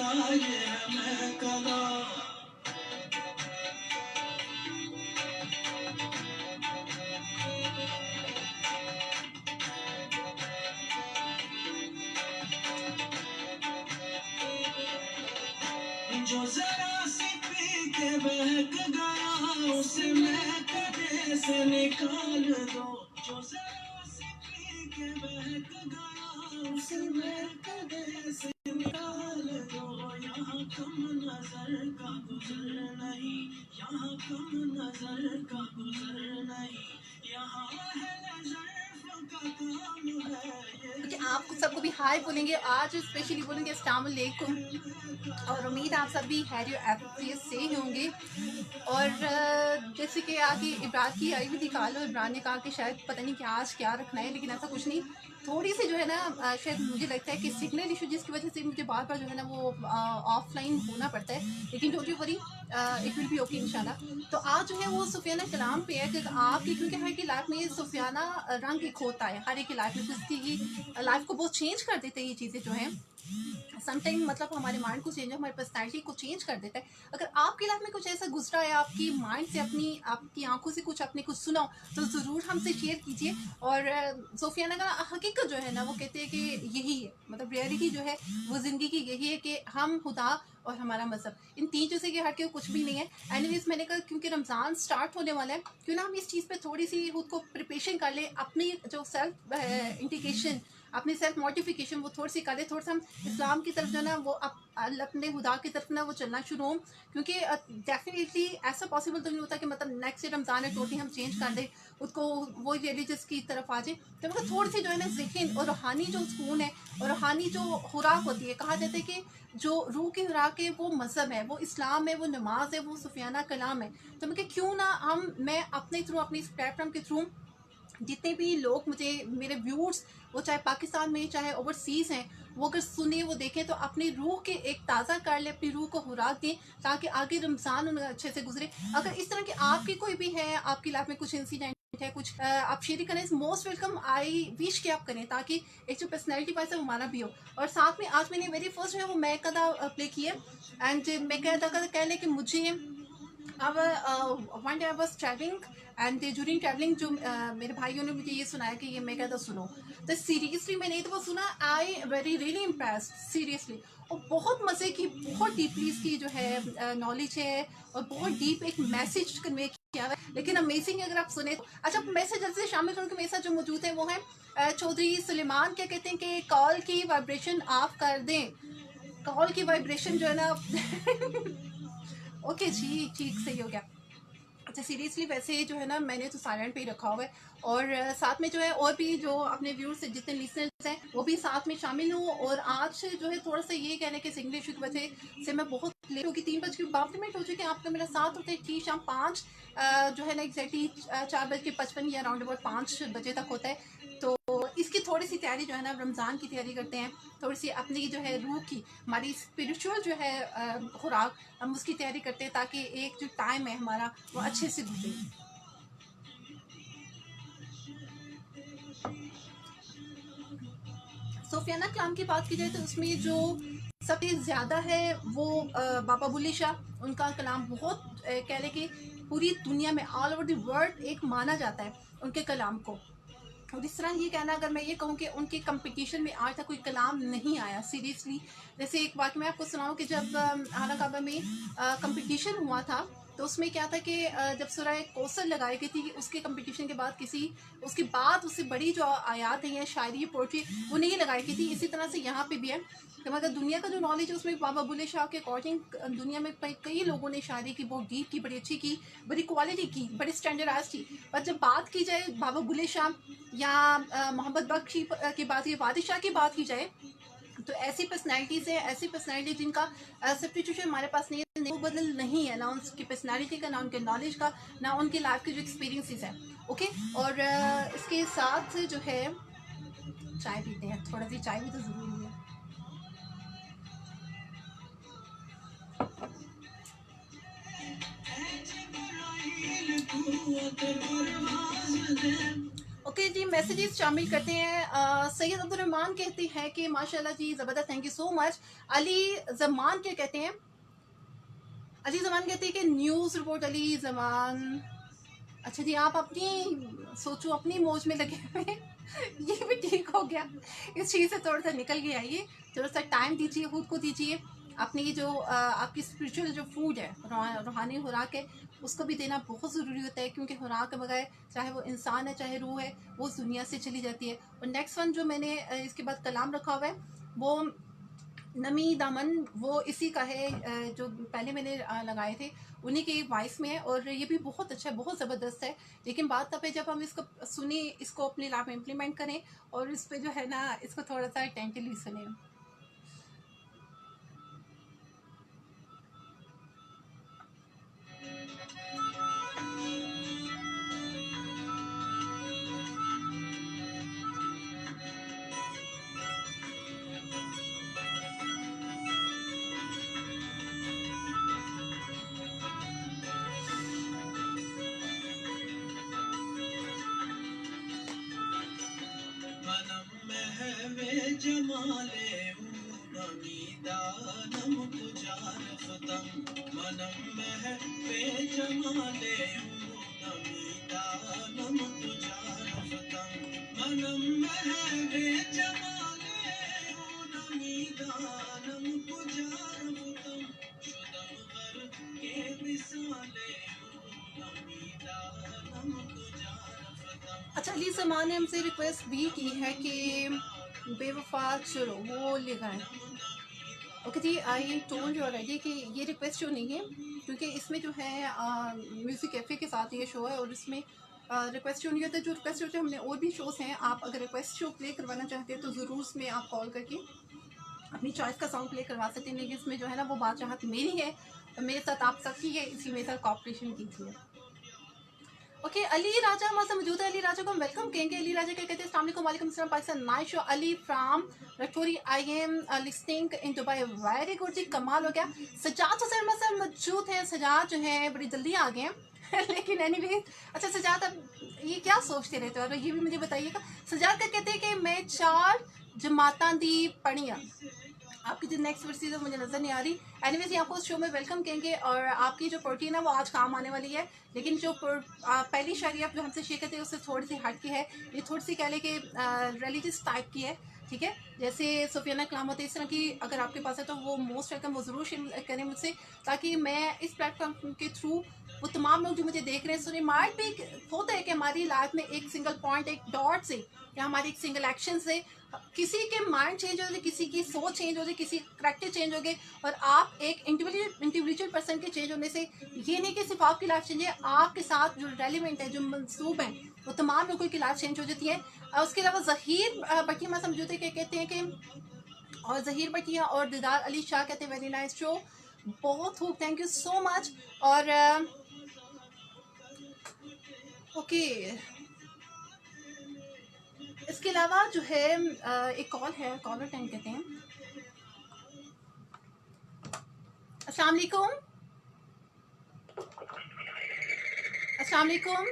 ये मैं कदा जो जरा सी पी के बहक गया उसे मैं कदे से निकाल दो। जो जरा सी पी के बहक गया उसे मैं कदे से निकाल दो। यहाँ कम नजर का गुजर नहीं, यहाँ कम नजर का गुजर नहीं, यहाँ अहले ज़र्फ़ का काम है ये। आपको सबको भी हाय बोलेंगे, आज स्पेशली बोलेंगे अस्सलाम वालेकुम, और उम्मीद आप सब भी हैरियो एफियत से ही होंगे। और जैसे कि आगे इब्रार की आई हुई थी कॉल, और इब्रार ने कहा कि शायद पता नहीं कि आज क्या रखना है, लेकिन ऐसा कुछ नहीं। थोड़ी सी जो है ना शायद मुझे लगता है कि सिग्नल इशू जिसकी वजह से मुझे बार बार जो है ना वो ऑफलाइन होना पड़ता है, लेकिन don't you worry, it will be okay इंशाल्लाह। तो आज जो है वो सुफियाना कलाम पे है कि आपकी, क्योंकि हर की लाइफ में सुफियाना रंग एक होता है, हर एक की लाइफ में जिसकी लाइफ को बहुत चेंज कर देते हैं ये चीज़ें जो हैं। समटाइम मतलब हमारे माइंड को चेंज, हमारी पर्सनैलिटी को चेंज कर देता है। अगर आपकी लाइफ में कुछ ऐसा गुजरा है, आपकी माइंड से आपकी आंखों से कुछ आपने कुछ सुना हो, तो ज़रूर हमसे शेयर कीजिए। और सोफियाना का हकीकत जो है ना वो कहते हैं कि यही है, मतलब रियलिटी जो है वो ज़िंदगी की यही है कि हम खुदा और हमारा मज़हब, इन तीन चीज़ों के हट के कुछ भी नहीं है। एनीवेज मैंने कहा क्योंकि रमज़ान स्टार्ट होने वाला है, क्यों ना हम इस चीज़ पे थोड़ी सी खुद को प्रिपरेशन कर लें, अपनी जो सेल्फ इंडिकेशन, अपनी सेल्फ मॉडिफिकेशन वो थोड़ी सी कर लें, थोड़ा सा हम इस्लाम की तरफ जो ना वो अपने खुदा की तरफ ना वो चलना शुरू हों। क्योंकि डेफिनेटली ऐसा पॉसिबल तो नहीं होता कि मतलब नेक्स्ट डे रमज़ान है टोटली हम चेंज कर दें, उसको वो रिलीजियस की तरफ आ जाए। तो मतलब थोड़ी सी जो है ना ज़हन और रूहानी जो सुकून है और रूहानी जो खुराक होती है, कहा जाता है कि जो रूह की खुराक है वो मज़हब है, वो इस्लाम है, वो नमाज है, वो सुफियाना कलाम है। तो मैं क्यों ना मैं अपने थ्रू, अपनी इस प्लेटफॉर्म के थ्रू जितने भी लोग मुझे, मेरे व्यूअर्स, वो चाहे पाकिस्तान में चाहे ओवरसीज़ हैं, वो अगर सुने वो देखें तो अपनी रूह के एक ताज़ा कर ले, अपनी रूह को खुराक दें, ताकि आगे रमज़ान उन्हें अच्छे से गुजरे। अगर इस तरह की आपकी कोई भी है, आपकी लाइफ में कुछ इंसिडेंट है, कुछ आप शेयर करें, मोस्ट वेलकम। आई विश कि आप करें ताकि एक जो पर्सनैलिटी पास है हमारा भी हो। और साथ में आज मैंने वेरी फर्स्ट जो है वो मैं कदा प्ले किया, एंड मैं कह लें कि मुझे अब one day I was travelling, and during travelling जो मेरे भाइयों ने मुझे ये सुनाया कि ये मैं कहता सुनो, तो सीरियसली मैंने तो वो सुना, I very really impressed seriously. और बहुत मज़े की, बहुत डीपली इसकी जो है नॉलेज है, और बहुत डीप एक मैसेज कन्वे किया हुआ है, लेकिन अमेजिंग अगर आप सुने। अच्छा, मैसेज जल्दी से शामिल करूँ कि मेरे साथ जो मौजूद है वो है चौधरी सुलेमान। क्या कहते हैं कि कॉल की वाइब्रेशन ऑफ कर दें, कॉल की वाइब्रेशन जो है ना ओके जी, ठीक, सही हो गया। अच्छा, सीरियसली वैसे जो है ना मैंने तो साइलेंट पे ही रखा हुआ है, और साथ में जो है और भी जो अपने व्यूअर्स से जितने लिसनर्स हैं वो भी साथ में शामिल हूँ। और आज जो है थोड़ा सा ये कहने के सिग्नल इशू की वजह से मैं बहुत लेट होगी, 3:52 हो चुके हैं। आपका मेरा साथ होते हैं ठीक शाम 5 जो है ना एग्जैक्टली 4:55 या अराउंड अबाउट 5 बजे तक होता है। तो इसकी थोड़ी सी तैयारी जो है ना, रमज़ान की तैयारी करते हैं, थोड़ी सी अपनी जो है रूह की, हमारी स्पिरिचुअल जो है खुराक, हम उसकी तैयारी करते हैं ताकि एक जो टाइम है हमारा वो अच्छे से गुजरे। सोफियाना कलाम की बात की जाए तो उसमें जो सबसे ज़्यादा है वो बाबा बुल्ले शाह, उनका कलाम बहुत कह लें कि पूरी दुनिया में ऑल ओवर द वर्ल्ड एक माना जाता है उनके कलाम को। और इस तरह ये कहना, अगर मैं ये कहूँ कि उनके कंपटीशन में आज तक कोई कलाम नहीं आया सीरियसली। जैसे एक बात मैं आपको सुनाऊँ कि जब आला काबा में कंपटीशन हुआ था, तो उसमें क्या था कि जब सूरह कौसर लगाई गई थी, उसके कंपटीशन के बाद उसके बाद उससे बड़ी जो आयात है या शायरी पोइट्री वो नहीं लगाई गई थी। इसी तरह से यहाँ पे भी है कि मतलब दुनिया का जो नॉलेज है उसमें बाबा बुल्ले शाह के अकॉर्डिंग दुनिया में कई लोगों ने शायरी की, बहुत डीप की, बड़ी अच्छी की, बड़ी क्वालिटी की, बड़ी स्टैंडर्डाइज की। पर जब बात की जाए बाबा बुल्ले शाह या मोहम्मद बख्शी की बात की, वादिश शाह की बात की जाए, तो ऐसी पर्सनैलिटीज़ है, ऐसी पर्सनैलिटी जिनका सब्स्टिट्यूशन हमारे पास नहीं है, वो बदल नहीं है, ना उनकी पर्सनैलिटी का, ना उनके नॉलेज का, ना उनकी लाइफ के जो एक्सपीरियंसेस हैं। ओके, और इसके साथ जो है चाय पीते हैं, थोड़ा सी चाय भी तो ज़रूरी है। ओके, ओके जी, मैसेजेस शामिल करते हैं। सैयद अब्दुल रहमान कहते हैं कि माशाल्लाह जी ज़बरदस्त, thank you so much. Ali Zaman क्या कहते हैं? अली जमान कहते हैं कि न्यूज़ रिपोर्ट अली जमान। अच्छा जी, आप अपनी सोचो, अपनी मौज में लगे हुए हैं। ये भी ठीक हो गया, इस चीज़ से थोड़ा सा निकल के आइए, थोड़ा सा टाइम दीजिए, खुद को दीजिए। अपनी जो आपकी स्पिरिचुअल जो फूड है, रूहानी खुराक है, उसको भी देना बहुत ज़रूरी होता है, क्योंकि खुराक के बगैर चाहे वो इंसान है चाहे रूह है, वो उस दुनिया से चली जाती है। और नेक्स्ट वन जो मैंने इसके बाद कलाम रखा हुआ है, वो नमी दामन, वो इसी का है, जो पहले मैंने लगाए थे उन्हीं के वॉइस में है, और ये भी बहुत अच्छा है, बहुत ज़बरदस्त है। लेकिन बात तब है जब हम इसको सुने, इसको अपनी लाइफ में इम्प्लीमेंट करें, और इस पे जो है ना, इसको थोड़ा सा अटेंटिवली सुने। मनम महवे जमाले नमीदानम तुजार फतम मनम महवे जमाले नमीदानम तुजार फतम मनम महवे जमाले नमीदानम तुजार फतम शुदम गर के विसाले नमीदानम तुजार फतम। अच्छा, अली समान ने हमसे रिक्वेस्ट भी की है कि बेवफा चलो वो लिखाएं। ओके जी, आई टोल्ड यू ऑलरेडी कि ये रिक्वेस्ट जो नहीं है, क्योंकि इसमें जो है म्यूज़िक कैफ़े के साथ ये शो है, और इसमें रिक्वेस्ट जो नहीं होता। जो रिक्वेस्ट होते हैं, हमने और भी शोज़ हैं, आप अगर रिक्वेस्ट शो प्ले करवाना चाहते हैं तो ज़रूर उसमें आप कॉल करके अपनी चॉइस का सॉन्ग प्ले करवा सकते हैं। लेकिन इसमें जो है ना, वो बादशाहत मेरी है, मेरे साथ आप सबकी है, इसलिए मेरे साथ कॉपरेशन कीजिए। ओके, अली राजा हमारे साथ मौजूद है। अली राजा को हम वेलकम कहेंगे। अली राजा क्या कहते हैं? अस्सलाम वालेकुम, वालेकुम सलाम, Pakistan nice show. Ali from Ratori, I am listening in Dubai. Very good जी, कमाल हो गया। सजाद हुसैन हमारे साथ मौजूद हैं। सजाद जो है बड़ी जल्दी आ गए हैं लेकिन एनीवे, अच्छा सजाद, अब ये क्या सोचते रहते हो, और ये भी मुझे बताइएगा। सजाद क्या कहते हैं कि मैं 4 जमातां दी पढ़ी हाँ। आपकी जो नेक्स्ट वर्सेस है मुझे नज़र नहीं आ रही। एनीवेज, आपको उस शो में वेलकम कहेंगे, और आपकी जो प्रोटीन है वो आज काम आने वाली है। लेकिन जो पहली शायरी आप जो हमसे शेयर करते हैं उससे थोड़ी सी हट की है। ये थोड़ी सी कह लें कि रिलीजियस टाइप की है, ठीक है। जैसे सुफियाना कलाम होते हैं, इस तरह की अगर आपके पास है तो वो मोस्ट वेलकम, वो ज़रूर शेयर करें मुझसे, ताकि मैं इस प्लेटफॉर्म के थ्रू वो तमाम लोग जो मुझे देख रहे हैं सुने। माइट भी होता है कि हमारी लाइफ में एक सिंगल पॉइंट, एक डॉट से, या हमारे एक सिंगल एक्शन से किसी के माइंड चेंज हो जाए, किसी की सोच चेंज हो जाए, किसी करैक्टर चेंज हो गए, और आप एक इंडिविजुअल पर्सन के चेंज होने से ये नहीं कि सिर्फ आपकी लाइफ चेंज है, आपके साथ जो रेलिवेंट है, जो मंसूब है, वो तमाम लोगों की लाइफ चेंज हो जाती है। उसके अलावा जहीर बटिया समझौते के कहते हैं कि, और जहीर बटिया और दीदार अली शाह कहते हैं वेरी नाइस शो, बहुत खूब, थैंक यू सो मच। और ओके, इसके अलावा जो है एक कॉल है, कॉलर टाइम कहते हैं। अस्सलाम वालेकुम, अस्सलाम वालेकुम,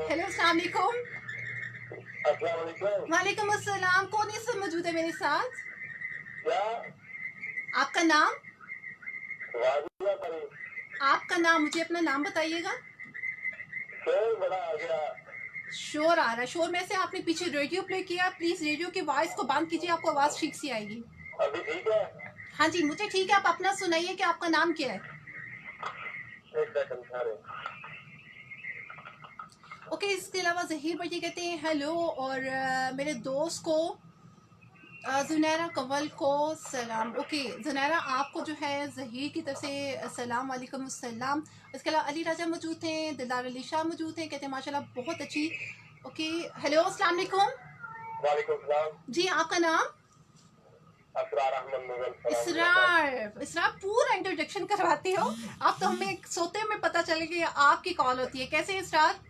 हेलो, अस्सलाम वालेकुम। वालेकुम अस्सलाम, कौन इस समय मौजूद है मेरे साथ? आपका नाम? आपका नाम, मुझे अपना नाम बताइएगा। शोर आ रहा है, शोर में से आपने पीछे रेडियो प्ले किया, प्लीज रेडियो की वॉइस को बंद कीजिए, आपको आवाज ठीक सी आएगी। अभी ठीक है? हाँ जी, मुझे ठीक है, आप अपना सुनाइए कि आपका नाम क्या है। ओके, इसके अलावा जहीर भाई कहते हैं हेलो, और मेरे दोस्त को जुनैरा कंवल को सलाम। ओके जुनैरा, आपको जो है जहीर की तरफ से सलाम, वालेकुम अस्सलाम। इसके अलावा अली राजा मौजूद हैं, दिलदार अली शाह मौजूद हैं, कहते हैं माशाल्लाह बहुत अच्छी। ओके, हेलो, अस्सलाम वालेकुम। वालेकुम सलाम जी, आपका नाम? असरार अहमद मुगल। इसरार, इसरार पूरा इंट्रोडक्शन करवाती हो आप, तो हमें सोते में पता चले कि आपकी कॉल होती है। कैसे इसरार?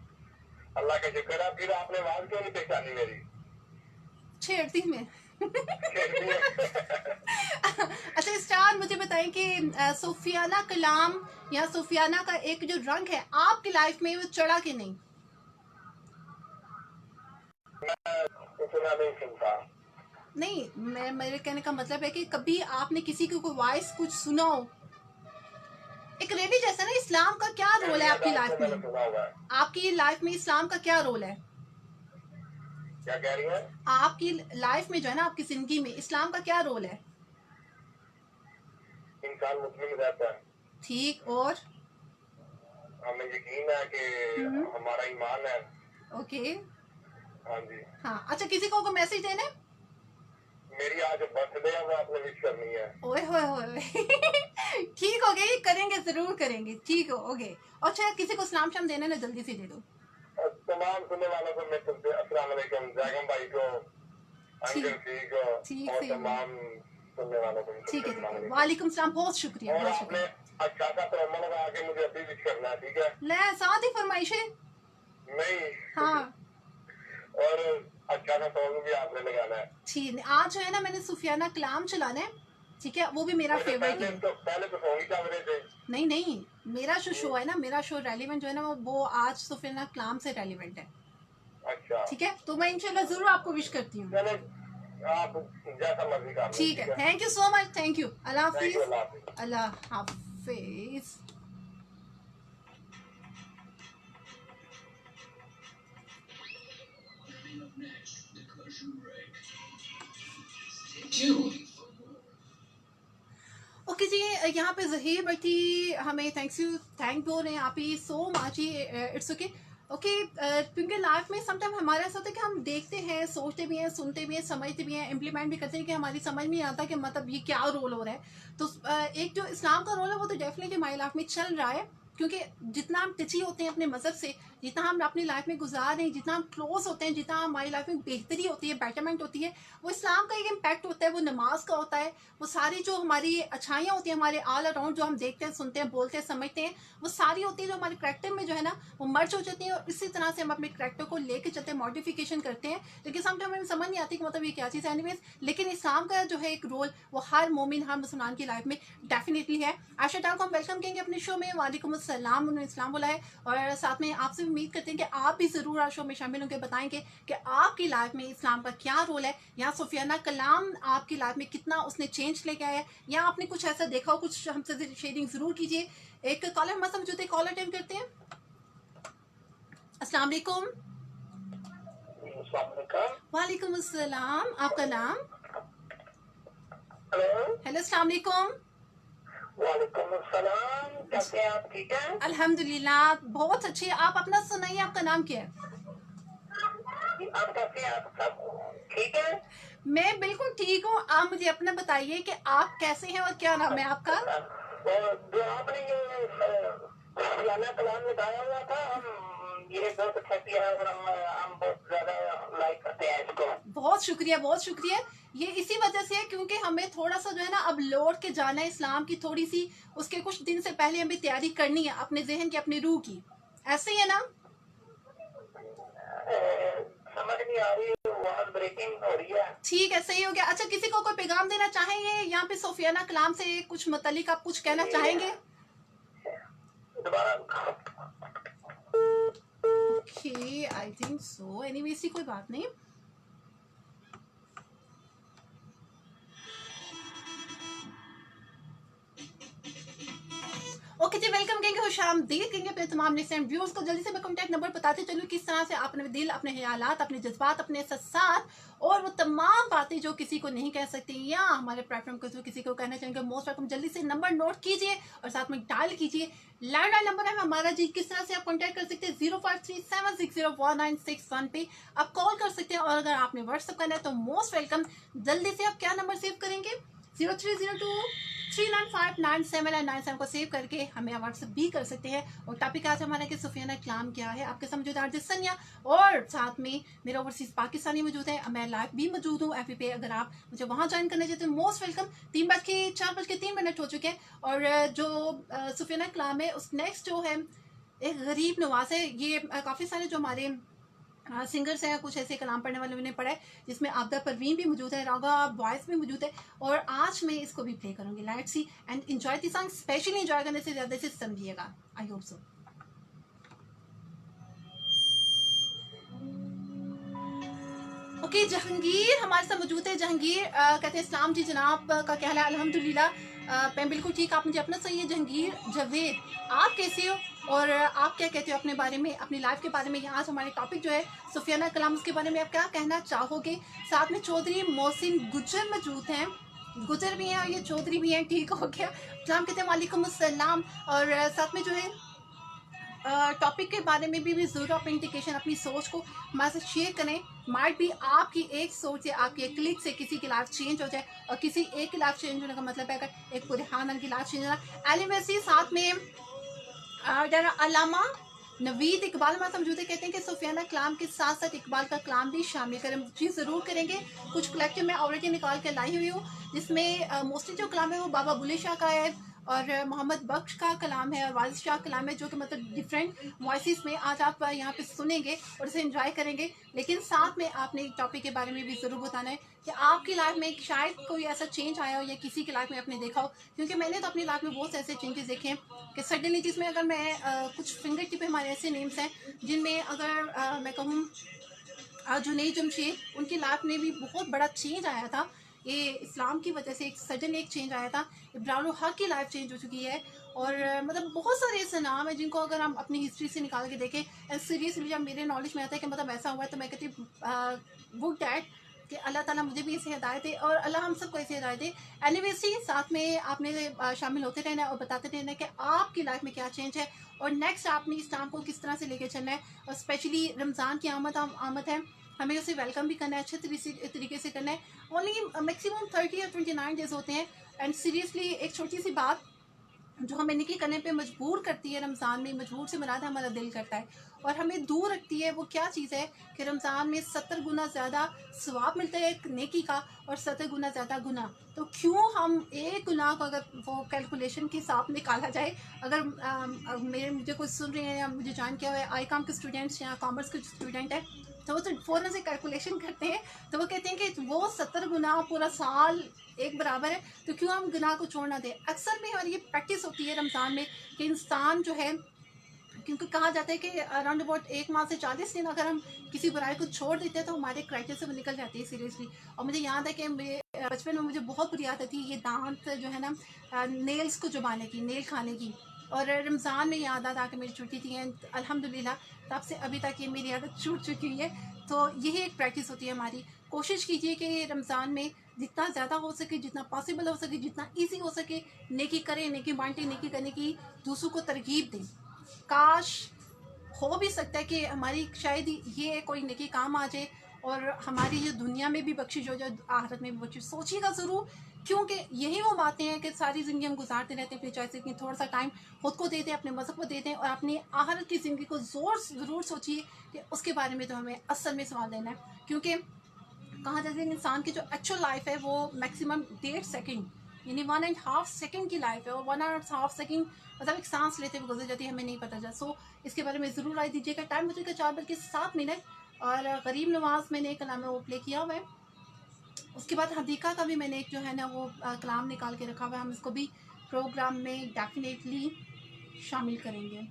अल्लाह का शुक्र है। फिर आपने आवाज क्यों नहीं पहचानी मेरी? छेड़ती में। छेड़ती है। अच्छा स्टार, मुझे बताएं कि सुफियाना कलाम या सुफियाना का एक जो रंग है आपकी लाइफ में वो चढ़ा कि नहीं? इतना नहीं सुनता। नहीं, मेरे कहने का मतलब है कि कभी आपने किसी की कोई वॉइस कुछ सुना हो, एक रेडी जैसा ना। इस्लाम का क्या रोल है आपकी लाइफ मैंने में? सुना हुआ है। आपकी लाइफ में इस्लाम का क्या रोल है? क्या कह रही है? आपकी लाइफ में जो है ना, आपकी जिंदगी में इस्लाम का क्या रोल है? इंसान मुस्लिम रहता है, ठीक, और हमें यकीन है कि हमारा ईमान है। ओके, हाँ जी। हाँ। अच्छा, किसी को मैसेज देना है? मेरी आज बर्थडे है, वो आपने विश करनी है। ओए होए होए। ठीक हो गया, ये करेंगे, जरूर करेंगे। ठीक हो, ओके। अच्छा, किसी को सलाम शाम देना है ना, जल्दी से दे दो। और तमाम सुनने वालों को मैं तुमसे अस्सलाम वालेकुम, जैगम भाई को, अंकल जी को, ठीक और से तमाम सुनने वालों को ठीक है, अस्सलाम ठीक है। वालेकुम। वालेकुम सलाम, बहुत शुक्रिया, और बहुत आपने शुक्रिया। अच्छा सा प्रोमो लगा के मुझे अभी विश करना है, ठीक है? ले, साथ ही फरमाइशें। नहीं। हाँ, और अच्छा सा सॉन्ग भी आपने लगाना है। ठीक। आज जो है ना, मैंने सुफियाना कलाम चलाना है, ठीक है? वो भी मेरा मुझे फेवरेट है। पहले तो सॉन्ग ही चल रहे थे। नहीं नहीं, मेरा जो शो है ना, मेरा शो रेलिवेंट जो है ना, वो आज सुफियाना कलाम से रेलिवेंट है। अच्छा, ठीक है, तो मैं इंशाल्लाह जरूर आपको विश करती हूँ। चलो आप जैसा मर्जी कर लो, ठीक है, thank you so much, thank you. अल्लाह थैंक यू, हाफिज। अल्लाह हाफिज। अल्लाह हाफिज। ओके जी, यहाँ पे जहीर बैठी हमें थैंक बोल रहे हैं आप ही so much. It's okay. Okay, क्योंकि लाइफ में समटाइम हमारा ऐसा होता है कि हम देखते हैं, सोचते भी हैं, सुनते भी हैं, समझते भी हैं, इम्प्लीमेंट भी करते हैं कि हमारी समझ में नहीं आता कि मतलब ये क्या रोल हो रहा है। तो एक जो इस्लाम का रोल है वो तो डेफिनेटली हमारी लाइफ में चल रहा है, क्योंकि जितना हम टची होते हैं अपने मजहब से, जितना हम अपनी लाइफ में गुजार रहे हैं, जितना हम क्लोज होते हैं, जितना हमारी लाइफ में बेहतरी होती है, बेटरमेंट होती है, वो इस्लाम का एक इम्पैक्ट होता है, वो नमाज का होता है, वो सारी जो हमारी अच्छाइयाँ होती हैं हमारे ऑल अराउंड, जो हम देखते हैं, सुनते हैं, बोलते हैं, समझते हैं, वो सारी होती है जो हमारे करैक्टर में जो है ना वो मर्ज हो जाती है। और इसी तरह से हम अपने करैक्टर को लेके चलते हैं, मॉडिफिकेशन करते हैं, लेकिन समटाइम हमें समझ नहीं आती कि मतलब ये क्या चीज़ है। एनीवेज, लेकिन इस्लाम का जो है एक रोल वो हर मोमिन, हर मुसलमान की लाइफ में डेफिनेटली है। आशा टाल को हम वेलकम करेंगे अपने शो में। वालेकुम अस्सलाम, उन्होंने इस्लाम बोला है, और साथ में आपसे उम्मीद करते हैं कि आप भी ज़रूर आज शो में शामिल होकर बताएंगे कि आपकी लाइफ में इस्लाम का क्या रोल है, या सुफियाना कलाम आपकी लाइफ में कितना उसने चेंज लेके आया है, या आपने कुछ ऐसा देखा हो, कुछ हमसे शेयरिंग ज़रूर कीजिए। एक कॉलर मौसम जो थे, कॉल अटेंड करते हैं। अस्सलाम वालेकुम। वालेकुम अस्सलाम, आपका नाम? हेलो, अस्सलाम वालेकुम। वालेकुम अस्सलाम, कैसे हैं आप? ठीक है, अल्हम्दुलिल्लाह, बहुत अच्छे। आप अपना सुनाइए, आपका नाम क्या है? आप कैसे हैं? आप सब ठीक है? मैं बिल्कुल ठीक हूँ। आप मुझे अपना बताइए कि आप कैसे हैं और क्या नाम है आपका? और जो आपने ये फलाना कलाम बताया हुआ था, हम ये बहुत अच्छा किया है, और हम बहुत ज्यादा लाइक करते हैं इसको। बहुत शुक्रिया, बहुत शुक्रिया। ये इसी वजह से है क्योंकि हमें थोड़ा सा जो है ना अब लौट के जाना है इस्लाम की, थोड़ी सी उसके कुछ दिन से पहले हमें तैयारी करनी है अपने जहन की, अपनी रूह की। ऐसे ही है ना? समझ नहीं आ रही, आवाज ब्रेकिंग हो रही है। ठीक है, सही हो गया। अच्छा, किसी को कोई पैगाम देना चाहेंगे यहाँ पे सुफियाना कलाम से कुछ मुतलिक आप कुछ कहना चाहेंगे? दोबारा okay, I think so. Anyways, कोई बात नहीं। ओके जी, वेलकम कहेंगे, खुशामदीद कहेंगे अपने तमाम लिसनर व्यूअर्स को। जल्दी से मैं कॉन्टैक्ट नंबर बताते चलूँ किस तरह से अपने दिल, अपने ख्यालात, अपने जज्बात, अपने एहसासात और वो तमाम बातें जो किसी को नहीं कह सकती या हमारे प्लेटफॉर्म को जो किसी को कहना चाहेंगे, मोस्ट वेलकम। जल्दी से नंबर नोट कीजिए और साथ में डायल कीजिए। लैंडलाइन नंबर है हमारा जी, किस तरह से आप कॉन्टैक्ट कर सकते हैं 0537601961 पे आप कॉल कर सकते हैं। और अगर आपने व्हाट्सअप करना है तो मोस्ट वेलकम। जल्दी से आप क्या नंबर सेव करेंगे? 0302395997 को सेव करके हमें व्हाट्सएप भी कर सकते हैं। और टॉपिक आज हमारा कि सुफियाना कलाम क्या है, आपके साथ मौजूद आरजे सनिया और साथ में मेरा ओवरसीज पाकिस्तानी मौजूद है। मैं लाइव भी मौजूद हूँ एफबी पे, अगर आप मुझे वहाँ ज्वाइन करना चाहते हैं मोस्ट वेलकम। 3:04 हो चुके हैं और जो सुफियाना कलाम है उस नेक्स्ट जो है एक गरीब नवाज है। ये काफ़ी सारे जो हमारे सिंगर्स हैं, कुछ ऐसे कलाम पढ़ने वाले मैंने पढ़ा है, जिसमें आबदा परवीन भी मौजूद है, रागा वॉइस भी मौजूद है। और आज मैं इसको भी प्ले करूँगी। Let's see and enjoy this song. Specially enjoy करने से ज़्यादा से समझिएगा। I hope so. Okay, Jahangir हमारे साथ मौजूद है। जहांगीर कहते हैं इस्लाम जी जनाब का क्या हाल है? अल्हम्दुलिल्लाह मैं बिल्कुल ठीक। आप मुझे अपना सही है। जहांगीर जावेद, आप कैसे हो और आप क्या कहते हो अपने बारे में, अपनी लाइफ के बारे में? यहाँ आज हमारे टॉपिक जो है सुफियाना कलाम, उसके बारे में आप क्या कहना चाहोगे? साथ में चौधरी मोहसिन गुजर मौजूद हैं, गुजर भी हैं और ये चौधरी भी हैं, ठीक हो गया। सलाम कहते हैं, वालेकुम अस्सलाम। और साथ में जो है टॉपिक के बारे में भी ज़रूर अपनी इंडिकेशन, अपनी सोच को हमारे साथ शेयर करें। माइट भी आपकी एक सोच से, आपकी एक क्लिक से किसी की लाइफ चेंज हो जाए, और किसी एक की लाइफ चेंज होने का मतलब है अगर एक पूरे खानदान की लाइफ चेंज होना। एलिमेसी साथ में अलामा नवीद इकबाल हमारे साथ मौजूद है। कहते हैं कि सुफियाना कलाम के साथ साथ इकबाल का कलाम भी शामिल करें। जी ज़रूर करेंगे। कुछ कलेक्टिव मैं ऑलरेडी निकाल कर लाई हुई हूँ, जिसमें मोस्टली जो कलाम है वो बाबा बुल्ले शाह का है, और मोहम्मद बख्श का कलाम है, और वारिस शाह का कलाम है, जो कि मतलब डिफरेंट वॉइस में आज आप यहाँ पे सुनेंगे और इसे एंजॉय करेंगे। लेकिन साथ में आपने एक टॉपिक के बारे में भी ज़रूर बताना है कि आपकी लाइफ में शायद कोई ऐसा चेंज आया हो, या किसी की लाइफ में आपने देखा हो। क्योंकि मैंने तो अपनी लाइफ में बहुत से ऐसे चेंजेस देखे हैं कि सडनली, जिसमें अगर मैं कुछ फिंगर टिप हमारे ऐसे नेम्स हैं जिनमें अगर मैं कहूँ जुनैद जमशेद, उनकी लाइफ में भी बहुत बड़ा चेंज आया था। ये इस्लाम की वजह से एक सडन एक चेंज आया था। इब्राहिम हक की लाइफ चेंज हो चुकी है। और मतलब बहुत सारे ऐसे नाम हैं जिनको अगर हम अपनी हिस्ट्री से निकाल के देखें, एंड सीरियसली जब मेरे नॉलेज में आता है कि मतलब ऐसा हुआ है, तो मैं कहती हूँ वो डैट कि अल्लाह ताला मुझे भी ऐसी हिदायत है और अल्लाह हम सबको ऐसी हिदायत है। एनिवर्सरी साथ में आपने शामिल होते रहना है और बताते रहना है कि आपकी लाइफ में क्या चेंज है, और नेक्स्ट आपने इस्लाम को किस तरह से लेके चलना है। और स्पेशली रमज़ान की आमद है, हमें उसे वेलकम भी करना है, अच्छे तरीके से करना है। ओनली मैक्सिमम 30 या 29 डेज होते हैं। एंड सीरियसली एक छोटी सी बात जो हमें निकी करने पे मजबूर करती है रमज़ान में, मजबूर से मुराद हमारा दिल करता है, और हमें दूर रखती है, वो क्या चीज़ है कि रमज़ान में 70 गुना ज़्यादा सवाब मिलता है एक नेकी का, और 70 गुना ज़्यादा गुनाह। तो क्यों हम एक गुनाह को, अगर वो कैलकुलेशन के हिसाब निकाला जाए, अगर मुझे कुछ सुन रहे हैं या मुझे ज्वाइन किया हुआ है आई कॉम के स्टूडेंट्स या कॉमर्स के स्टूडेंट है, तो वो तो फ़ौरन से कैलकुलेशन करते हैं, तो वो कहते हैं कि वो 70 गुना पूरा साल एक बराबर है, तो क्यों हम गुनाह को छोड़ ना दें। अक्सर में हमारी ये प्रैक्टिस होती है रमज़ान में कि इंसान जो है, क्योंकि कहा जाता है कि अराउंड अबाउट 1 माह से 40 दिन अगर हम किसी बुराई को छोड़ देते हैं तो हमारे क्राइटेरिया से वो निकल जाती है सीरियसली। और मुझे याद है कि मेरे बचपन में मुझे बहुत बुरी आदत थी ये दांत जो है ना नेल्स को चबाने की, नेल खाने की। और रमज़ान में ये आदत आके मेरी छुट्टी थी, एंड अल्हम्दुलिल्लाह तब से अभी तक ये मेरी आदत छूट चुकी है। तो यही एक प्रैक्टिस होती है हमारी। कोशिश कीजिए कि रमज़ान में जितना ज़्यादा हो सके, जितना पॉसिबल हो सके, जितना ईजी हो सके, नेकी करें, नेकी बांटें, नेकी करने की दूसरों को तरगीब दें। काश हो भी सकता है कि हमारी शायद ये कोई नेकी काम आ जाए और हमारी ये दुनिया में भी बख्शिश हो जाए, आखिरत में भी बख्शिश। सोचिएगा ज़रूर, क्योंकि यही वो बातें हैं कि सारी ज़िंदगी हम गुजारते रहते हैं, फिर चाहे कि थोड़ा सा टाइम खुद को देते हैं, अपने मज़हब को देते हैं, और अपनी आखिरत की ज़िंदगी को ज़रूर सोचिए कि उसके बारे में तो हमें असल में सवाल देना है। क्योंकि कहा जाता है कि इंसान की जो एक्चुअल लाइफ है वो मैक्सिमम 1.5 सेकेंड, यानी 1.5 सेकेंड की लाइफ है, और 1.5 सेकेंड मतलब एक सांस लेते हुए गुजर जाती है, हमें नहीं पता चलता। सो इसके बारे में ज़रूर राय दीजिएगा। टाइम बचेगा 4:07। और गरीब नवाज मैंने एक कलाम है वो प्ले किया हुआ है। उसके बाद हदीका का भी मैंने एक जो है ना वो कलाम निकाल के रखा हुआ है, हम इसको भी प्रोग्राम में डेफिनेटली शामिल करेंगे।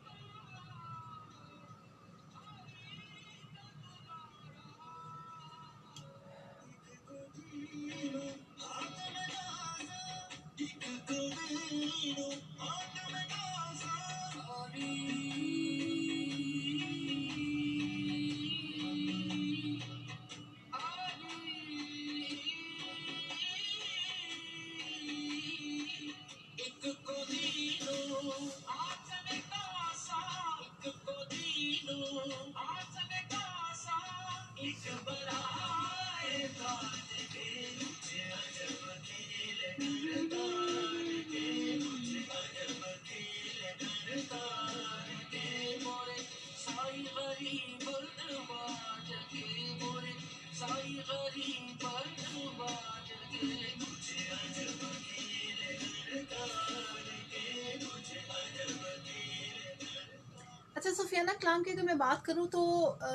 सूफियाना कलाम की अगर मैं बात करूँ तो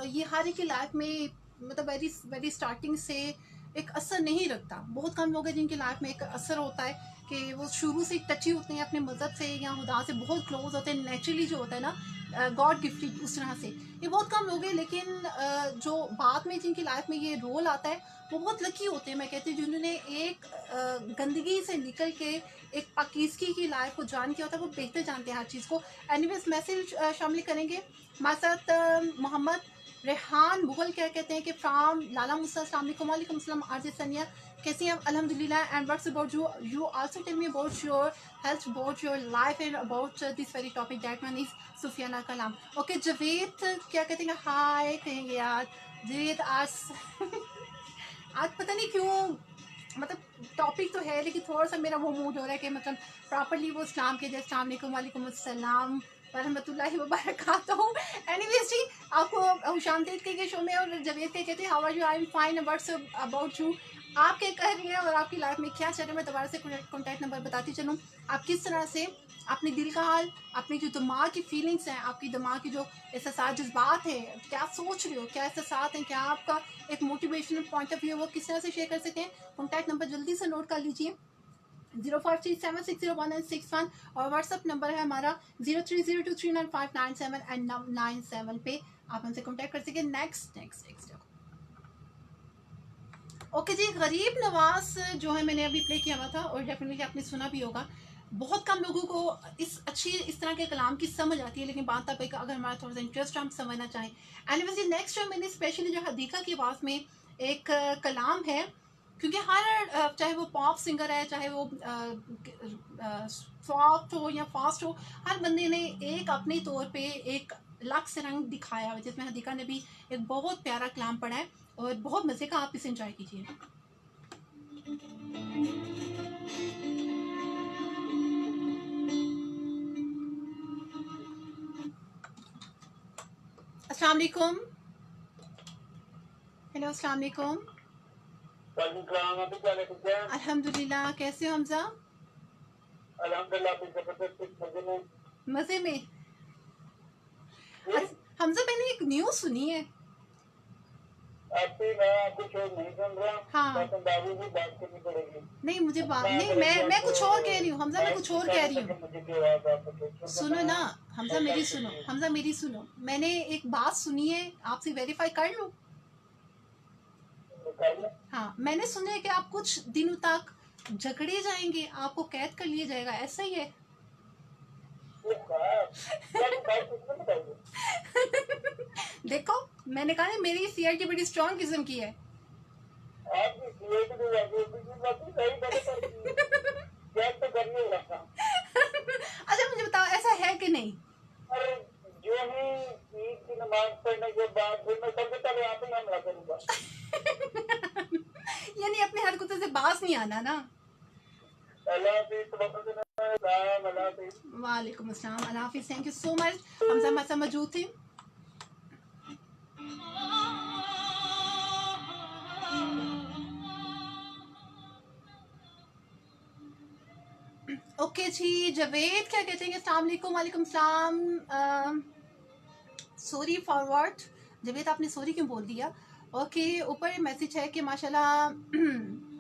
ये हर एक की लाइफ में मतलब वेरी वेरी स्टार्टिंग से एक असर नहीं रखता। बहुत कम लोग हैं जिनकी लाइफ में एक असर होता है कि वो शुरू से टची होते हैं अपने मज़हब से या खुदा से बहुत क्लोज होते हैं, नेचुरली जो होता है ना गॉड गिफ्टेड उस तरह से। ये बहुत कम लोग हैं, लेकिन जो बाद में जिनकी लाइफ में ये रोल आता है वो बहुत लकी होते हैं। मैं कहती हूँ जिन्होंने एक गंदगी से निकल के एक पाकिज़गी की लाइफ को जान किया होता है, वो बेहतर जानते हैं हर चीज़ को। एनीवेज मैसेज शामिल करेंगे हमारे साथ मोहम्मद रेहान मुगल क्या कहते हैं कि फ्राम लाला मूसा अस्सलाम वालेकुम अस्सलाम आरजे सनिया कैसी हैं आप? अल्हम्दुलिल्लाह। And what's about you? You also tell me about your health, about your life and about this very topic that one is सूफियाना कलाम। ओके जवेद क्या कहते हैं? हाय कहेंगे यार जवेद। आज आज पता नहीं क्यों मतलब टॉपिक तो है लेकिन थोड़ा सा मेरा वो मूड हो रहा है कि मतलब प्रॉपरली वो इस्लाम के जैसे अस्सलाम वालेकुम अस्सलाम रहमतुल्लाहि व बरकातहू। एनीवेज जी आपको शामदेद के शो में और जवेद के कहते हैं how are you? I am fine. What's about you? आप क्या कर रही हैं और आपकी लाइफ में क्या चल रहा है? मैं दोबारा से कॉन्टैक्ट नंबर बताती चलूँ। आप किस तरह से अपने दिल का हाल, अपनी जो दिमाग की फीलिंग्स हैं, आपकी दिमाग की जो एहसास जज्बात हैं, क्या सोच रहे हो, क्या एहसास हैं, क्या आपका एक मोटिवेशनल पॉइंट ऑफ व्यू वो किस तरह से शेयर कर सकते हैं? कॉन्टैक्ट नंबर जल्दी से नोट कर लीजिए 0537601961 और व्हाट्सअप नंबर है हमारा 0302395997 एंड 97 पे आप हमसे कॉन्टैक्ट कर सकें। नेक्स्ट ओके जी, गरीब नवाज जो है मैंने अभी प्ले किया हुआ था और डेफिनेटली आपने सुना भी होगा। बहुत कम लोगों को इस तरह के कलाम की समझ आती है, लेकिन बात तब अगर हमारा थोड़ा सा इंटरेस्ट हम समझना चाहें। एनीवेज नेक्स्ट जो मैंने स्पेशली जो हदीका की आवाज़ में एक कलाम है, क्योंकि हर चाहे वो पॉप सिंगर है, चाहे वो सॉफ्ट हो या फास्ट हो, हर बंदे ने एक अपने तौर पे एक अलग से रंग दिखाया है, जिसमें हदीका ने भी एक बहुत प्यारा कलाम पढ़ा है और बहुत मज़े का। आप इसे एंजॉय कीजिए। अस्सलाम वालेकुम। हेलो अस्सलाम वालेकुम। अल्हम्दुलिल्लाह, कैसे हो हमजा? मज़े में। हमजा मैंने एक न्यूज़ सुनी है। हाँ नहीं मुझे बात नहीं, मैं कुछ और कह रही हूँ हमजा, मैं कुछ और कह रही हूँ। सुनो ना हमजा, मेरी सुनो हमजा, मेरी सुनो। मैंने एक बात सुनी है, आपसे वेरीफाई कर लूँ? हाँ मैंने सुना है कि आप कुछ दिनों तक झगड़े जाएंगे, आपको कैद कर लिया जाएगा, ऐसा ही है? देखो मैंने कहा मेरी सीआईडी बड़ी स्ट्रॉन्ग किस्म की है। अच्छा मुझे बताओ ऐसा है कि नहीं? जो ही ईद की नमाज पढ़ने के बाद फिर मैं सबसे पहले आप ही हमला करूंगा। यानी अपने हरकतों से बाज नहीं आना ना। वालेकुम अस्सलाम, अल्लाह हाफिज़, thank you so much. Hamza मसा मौजूद थे। ओके जी, जावेद क्या कहते हैं? अस्सलाम वालेकुम। वालेकुम सलाम। सॉरी फॉरवर्ड जावेद, आपने सॉरी क्यों बोल दिया? ओके ऊपर मैसेज है कि माशाल्लाह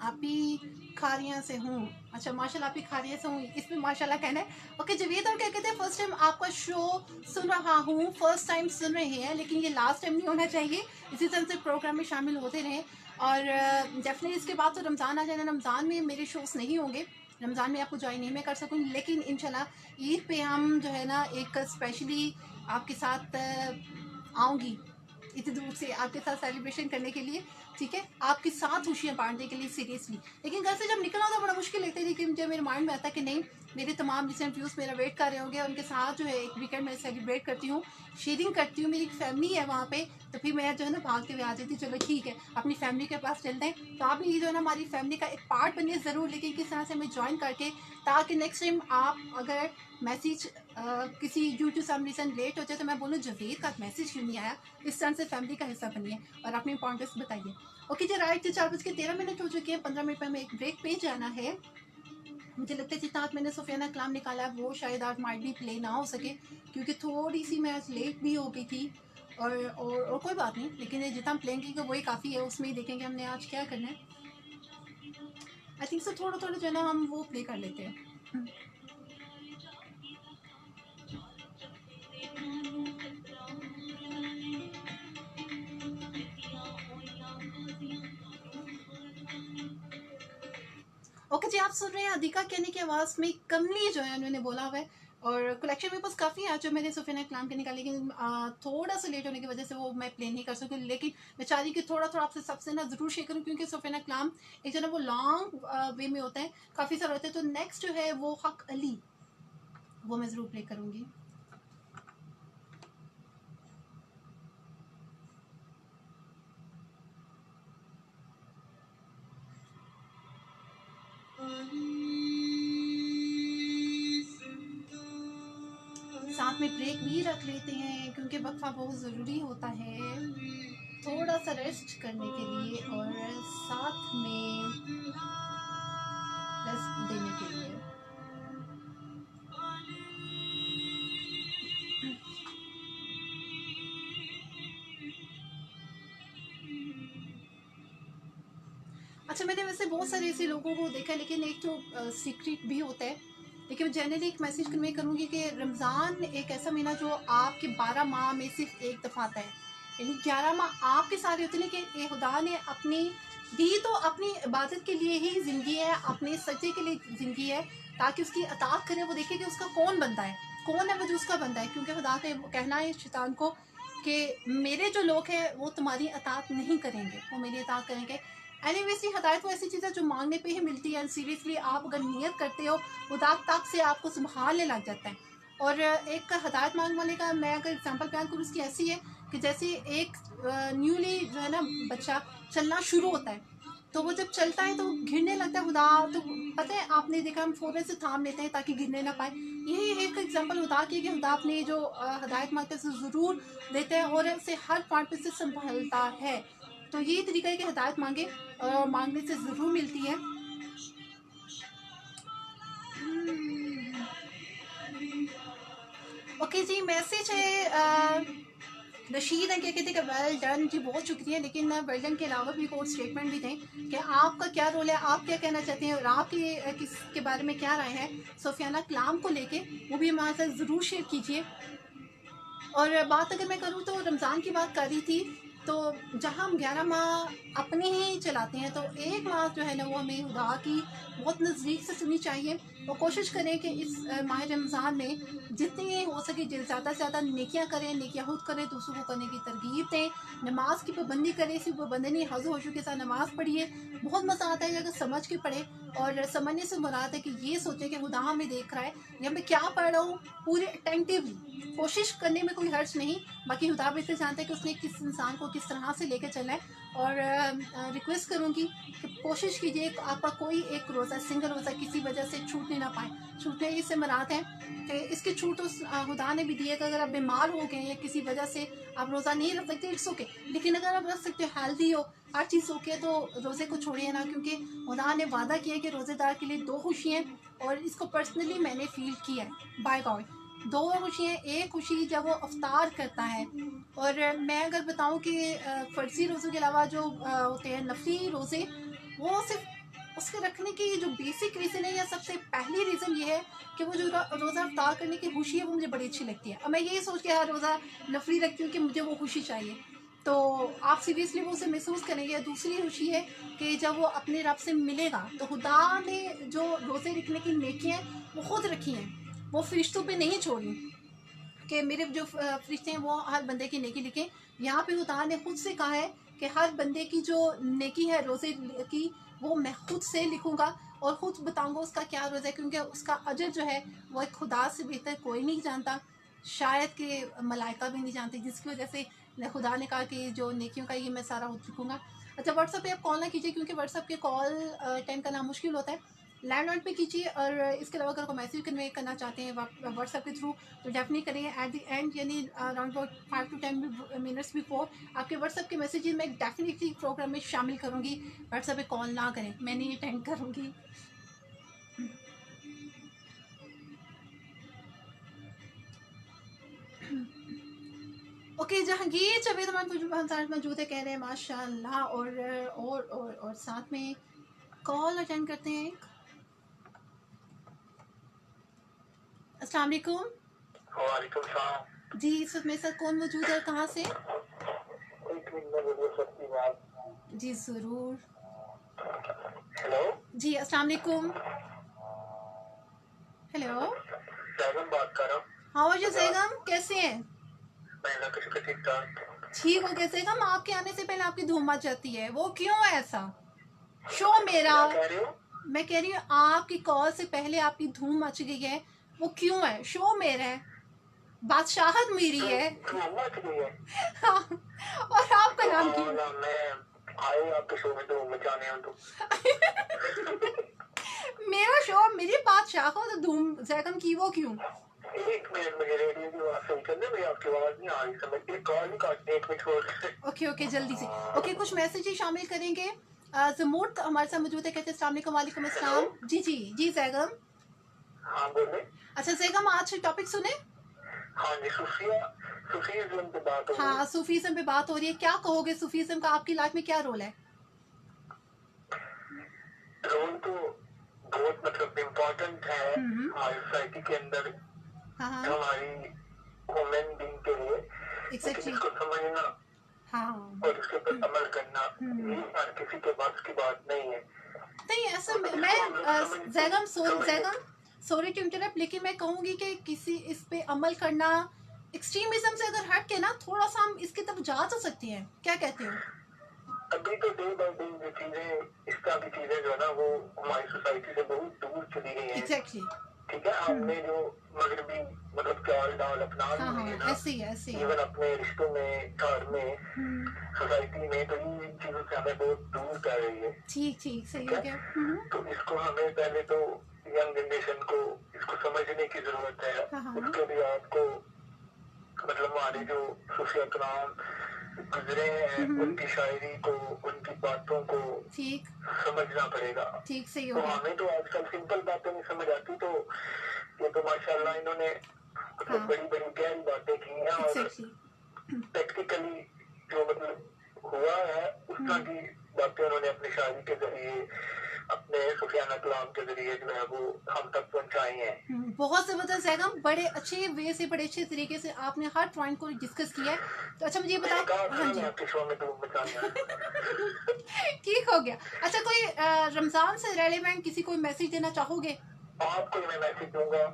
आप ही खारियाँ से हूँ। अच्छा माशाल्लाह आप ही खारियाँ से हूँ, इसमें माशाल्लाह कहना है। ओके जावेद और क्या कहते हैं? फर्स्ट टाइम आपका शो सुन रहा हूँ, फर्स्ट टाइम सुन रहे हैं, लेकिन ये लास्ट टाइम नहीं होना चाहिए, इसी तरह से प्रोग्राम में शामिल होते रहें। और डेफिनेटली इसके बाद तो रमज़ान आ जाना, रमज़ान में मेरे शोज़ नहीं होंगे, रमज़ान में आपको ज्वाइन नहीं मैं कर सकूँगी, लेकिन इंशाल्लाह ईद पे हम जो है ना एक स्पेशली आपके साथ आऊँगी इतनी दूर से आपके साथ सेलिब्रेशन करने के लिए, ठीक है, आपके साथ खुशियाँ बांटने के लिए सीरियसली। लेकिन घर से जब निकलना होता बड़ा मुश्किल लगता है, लेकिन जब मेरे माइंड में आता है कि नहीं मेरे तमाम रिसेंट व्यूज़ मेरा वेट कर रहे होंगे, उनके साथ जो है एक वीकेंड मैं सेलिब्रेट करती हूँ, शेयरिंग करती हूँ, मेरी फैमिली है वहाँ पे, तो फिर मैं जो है ना भागते हुए आ जाती हूँ, चलो ठीक है अपनी फैमिली के पास चलते हैं। तो आप भी जो है ना हमारी फैमिली का एक पार्ट बनिए ज़रूर, लेकिन किस तरह से हमें ज्वाइन करके, ताकि नेक्स्ट टाइम आप अगर मैसेज किसी due to some reason late हो जाए तो मैं बोलूँ जावेद का मैसेज क्यों नहीं आया, इस तरह से फैमिली का हिस्सा बनिए और अपनी इंपॉर्टेंस बताइए। ओके जी राइट, 4:13 हो चुके हैं, 15 मिनट में हमें एक ब्रेक पे जाना है। मुझे लगता है जितना आज मैंने सुफियाना कलाम निकाला है वो शायद आज माइट भी प्ले ना हो सके, क्योंकि थोड़ी सी मैं आज लेट भी हो गई थी। और कोई बात नहीं, लेकिन जितना हम प्ले करेंगे वही काफ़ी है, उसमें ही देखेंगे हमने आज क्या करना है। आई थिंक सो थोड़ा थोड़ा जो है ना हम वो प्ले कर लेते हैं। ओके जी, आप सुन रहे हैं अधिका कहने की आवाज़ में कमली जो है उन्होंने बोला हुआ है। और कलेक्शन में बस काफ़ी है जो मैंने सुफियाना कलाम के निकाले, लेकिन थोड़ा सा लेट होने की वजह से वो मैं प्ले नहीं कर सकूँ। लेकिन मैं चाह रही कि थोड़ा थोड़ा आपसे सबसे ना ज़रूर शेयर करूँ, क्योंकि सुफियाना कलाम एक जो है वो लॉन्ग वे में होता है, काफ़ी सारा होता है। तो नेक्स्ट जो है वो हक अली, वो मैं ज़रूर प्ले करूँगी। साथ में ब्रेक भी रख लेते हैं, क्योंकि वक्फा बहुत ज़रूरी होता है थोड़ा सा रेस्ट करने के लिए और साथ में रेस्ट देने के लिए। अच्छा, मैंने वैसे बहुत सारे ऐसे लोगों को देखा है, लेकिन एक तो सीक्रेट भी होता है। लेकिन मैं जनरली एक मैसेज कन्वे करूँगी कि रमज़ान एक ऐसा महीना जो आपके 12 माह में सिर्फ एक दफ़ा आता है, यानी 11 माह आपके सारे होते हैं कि ये खुदा ने अपनी दी तो अपनी इबादत के लिए ही ज़िंदगी है, अपने सच्चे के लिए ज़िंदगी है, ताकि उसकी अताअत करें, वो देखे कि उसका कौन बंदा है, कौन है वो जो उसका बंदा है। क्योंकि खुदा का कहना है शैतान को कि मेरे जो लोग हैं वो तुम्हारी अताअत नहीं करेंगे, वो मेरी अताअत करेंगे। एनीवेज, हदायत वो ऐसी चीज़ है जो मांगने पे ही मिलती है। सीरियसली आप अगर नियत करते हो, खुदा तक से आपको संभालने लग जाता है। और एक हदायत मांगने वाले का मैं अगर एग्जांपल बयान करूँ, उसकी ऐसी है कि जैसे एक न्यूली जो है ना बच्चा चलना शुरू होता है, तो वो जब चलता है तो गिरने लगता है, खुदा तो पता है आपने देखा हम फ़ौरन से थाम लेते हैं ताकि गिरने ना पाए। यही एक एग्जांपल खुदा की है कि खुदा अपनी जो हदायत मांगते हैं उसे ज़रूर देते हैं और उसे हर पॉइंट पे से संभालता है। तो यही तरीका है कि हदायत मांगे और मांगने से ज़रूर मिलती है। ओके जी, मैसेज है रशीद है, क्या कहते हैं कि वेल डन जी, बहुत शुक्रिया। लेकिन वेल डन के अलावा भी कोई स्टेटमेंट भी दें कि आपका क्या रोल है, आप क्या कहना चाहते हैं और आपके किसके बारे में क्या राय है सुफियाना कलाम को लेके, वो भी हमारे साथ ज़रूर शेयर कीजिए। और बात अगर मैं करूँ तो रमज़ान की बात कर रही थी, तो जहाँ हम 11 माह अपने ही चलाते हैं, तो एक माह जो है ना वो हमें खुदा की बहुत नज़दीक से सुननी चाहिए। और कोशिश करें कि इस माह रमज़ान में जितनी हो सके ज़्यादा से ज़्यादा नेकियां करें, नेकियां खुद करें, दूसरों को करने की तरगीब दें, नमाज की पाबंदी करें, सिर्फ पाबंदी नहीं, हज़ होशू के साथ नमाज़ पढ़िए। बहुत मज़ा आता है अगर समझ के पढ़े, और समझने से मुराद है कि ये सोचें कि खुदा हमें देख रहा है या मैं क्या पढ़ रहा हूँ, पूरे अटेंटिवली कोशिश करने में कोई हर्ज नहीं। बाकी खुदा बेहतर जानता है कि उसने किस इंसान को किस तरह से लेकर चलना है। और रिक्वेस्ट करूँगी कि कोशिश कीजिए कि आपका कोई एक रोज़ा, सिंगल रोज़ा किसी वजह से छूटने ना पाए। छूटने इससे मुराद है कि इसकी छूट उस खुदा ने भी दी है कि अगर आप बीमार हो गए या किसी वजह से आप रोज़ा नहीं रख सकते, इट्स ओके। लेकिन अगर आप रख सकते हो, हेल्दी हो, हर चीज़ ओके, तो रोज़े को छोड़िए ना, क्योंकि खुदा ने वादा किया कि रोज़ेदार के लिए 2 खुशियाँ, और इसको पर्सनली मैंने फील किया है बाय गॉड। 2 खुशियाँ, एक खुशी जब वो अफ्तार करता है, और मैं अगर बताऊं कि फ़र्ज़ी रोज़ों के अलावा जो होते हैं नफली रोज़े, वो सिर्फ उसके रखने की जो बेसिक रीज़न है या सबसे पहली रीज़न ये है कि वो जो रोज़ा अफ्तार करने की खुशी है वो मुझे बड़ी अच्छी लगती है। अब मैं यही सोच के हर रोज़ा नफली रखती हूँ कि मुझे वो खुशी चाहिए, तो आप सीरियसली वो उसे महसूस करेंगे। दूसरी खुशी है कि जब वो अपने रब से मिलेगा, तो खुदा ने जो रोज़े रखने की नेकियां वो खुद रखी हैं, वो फरिश्तों पे नहीं छोड़ी कि मेरे जो फरिश्ते हैं वो हर बंदे की नेकी लिखें। यहाँ पे खुदा ने खुद से कहा है कि हर बंदे की जो नेकी है रोज़े की, वो मैं खुद से लिखूँगा और ख़ुद बताऊँगा उसका क्या रोज़ा है, क्योंकि उसका अजर जो है वो एक खुदा से बेहतर कोई नहीं जानता, शायद कि मलाइका भी नहीं जानते, जिसकी वजह से खुदा ने कहा कि जो नेकियों का ये मैं सारा लिखूँगा। अच्छा, व्हाट्सअप पे आप कॉल ना कीजिए, क्योंकि व्हाट्सअप के कॉल अटेंड करना मुश्किल होता है। लैंडलाइन पे कीजिए, और इसके अलावा अगर कोई मैसेज कन्वे करना चाहते हैं व्हाट्सएप के थ्रू, तो डेफिनेटली करेंगे एट द एंड, यानी around about 5 to 10 minutes before आपके व्हाट्सएप के मैसेजेस मैं डेफिनेटली प्रोग्राम में शामिल करूँगी। व्हाट्सएप पे कॉल ना करें, मैं नहीं अटेंड करूँगी। ओके, जहांगीर जावेद हमारे साथ मौजूद है, कह रहे हैं माशाल्लाह। और साथ में कॉल अटेंड करते हैं एक। अस्सलाम वालेकुम। वालेकुम सलाम। जी, इस वक्त मेरे साथ कौन मौजूद है, कहाँ से? एक मिनट में बोल सकती बात। जी ज़रूर। हेलो जी अस्सलाम वालेकुम। हेलो, सैगम बात कर रहा हूँ। हाउ आर यू सैगम, कैसे हैं? मैं अल्लाह का शुक्र ठीक ठाक। ठीक हो? कैसे सैगम, आपके आने से पहले आपकी धूम मच जाती है, वो क्यों है ऐसा? शो मेरा, क्या कह रहे हो? मैं कह रही हूँ आपकी कॉल से पहले आपकी धूम मच गई है, वो क्यों है? शो मेरा है, बादशाहत मेरी है। धूम मच गई है। और आपका नाम हाँ, क्यों? ना, मैं आए आपके शो में धूम मचाने हूँ तो। मेरा शो, मेरी बादशाह को तो धूम सैगम की, वो क्यों? एक मिनट, मुझे रेडियो की आवाज सही करने में आपकी आवाज नहीं आ रही समझ। एक कॉल नहीं काटने, एक मिनट छोड़। ओके ओके, जल्दी से। ओके, कुछ मैसेज ही शामिल करेंगे। जमूर हमारे साथ मौजूद है, कहते हैं अस्सलाम वालेकुम। वालेकुम अस्सलाम। जी जी जी सैगम। हाँ बोले। अच्छा सैगम, आज टॉपिक सुने। हाँ जी, सूफिज्म पे बात हो रही हाँ, है। सूफीज्म पे बात हो रही है। क्या कहोगे, सूफीज्म का आपकी लाइफ में क्या रोल है? रोल तो बहुत मतलब इम्पोर्टेंट है हमारी सोसाइटी के अंदर, हाँ हाँ हमारी ह्यूमन बीइंग के लिए। लेकिन एग्जैक्टली। इसको समझना हाँ और उसके ऊपर अमल करना ये हर किसी के बस की बात नहीं है। नहीं, ऐसा और इसको मैं हम लोग जैगम समझ सॉरी टू इंटरप्ट, लेकिन मैं कहूँगी कि किसी इस पे अमल करना एक्सट्रीमिज्म से अगर हट के ना, थोड़ा सा हम इसकी तरफ जा तो सकते हैं, क्या कहते हो? अभी तो डे बाय डे ये चीजें, इस तरह की चीजें जो है ना, वो हमारी सोसाइटी से बहुत दूर चली गई हैं। एग्जैक्टली। ठीक है, हमने जो मगरबी मतलब चाल डाल अपना हाँ ली है हाँ, ना, ऐसे ही ऐसे ही। इवन अपने रिश्तों में, घर में, सोसाइटी में, तो ये इन चीजों से हमें बहुत दूर कर रही है। ठीक ठीक, सही ठीक हो है, गया। तो इसको हमें पहले तो यंग जनरेशन को इसको समझने की जरूरत है। हाँ हाँ उसके लिए आपको मतलब हमारे जो सूफिया कलाम गुजरे हैं उनकी शायरी को, उनकी बातों को ठीक समझना पड़ेगा। ठीक, सही हो तो गया। हमें तो आजकल सिंपल बातें नहीं समझ आती, तो ये तो माशाल्लाह इन्होंने मतलब हाँ बड़ी बड़ी गहरी बातें की हैं और एग्जैक्टली। प्रैक्टिकली जो मतलब हुआ है उस तरह की बातें उन्होंने अपनी शायरी के जरिए, अपने सुफियाना कलाम के जरिए जो है वो हम तक पहुंचाई हैं। बहुत ज़बरदस्त सैगम, बड़े अच्छे वे से, बड़े अच्छे तरीके से आपने हर पॉइंट को डिस्कस किया है। तो अच्छा मुझे ये मैंने कहा बताओ। था हाँ ना जी, मैं आपके शो में धूम मचाने आया। ठीक हो गया। अच्छा, कोई रमज़ान से रेलेवेंट किसी को मैसेज देना चाहोगे? आपको मैं मैसेज दूंगा,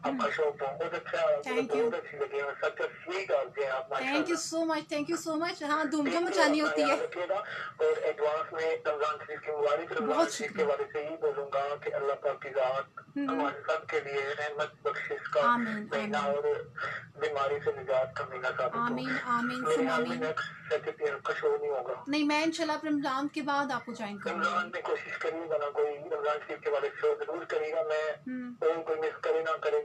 आपका शो बहुत अच्छा है, मुझे थैंक यू, बहुत अच्छी लगी है, सच स्वीट आदमी है आप थैंक यू माशाल्लाह। सो much, thank you so much. हाँ, धूम तो ठीक है, मचानी अपना होती है। ध्यान रखिएगा और एडवांस में रमजान शरीफ की मुबारक। रमजान बहुत शरीफ के शुक्रिया। बारे से यही बोलूंगा कि अल्लाह पाक की जात हमारे सब के लिए रहमत बख्शिश का आमीन महीना आमीन और बीमारी से निजात का महीना साबित हो। आमीन आमीन मेरे सुम ख्याल में आमीन। नेक्स्ट सेकंड का शो नहीं होगा। नहीं, मैं इंशाल्लाह रमज़ान के बाद आपको ज्वाइन करूँगी। रमजान में कोशिश करिएगा ना, कोई रमजान शरीफ के बारे में शो जरूर करिएगा। मैं कोई मिस करे ना करे,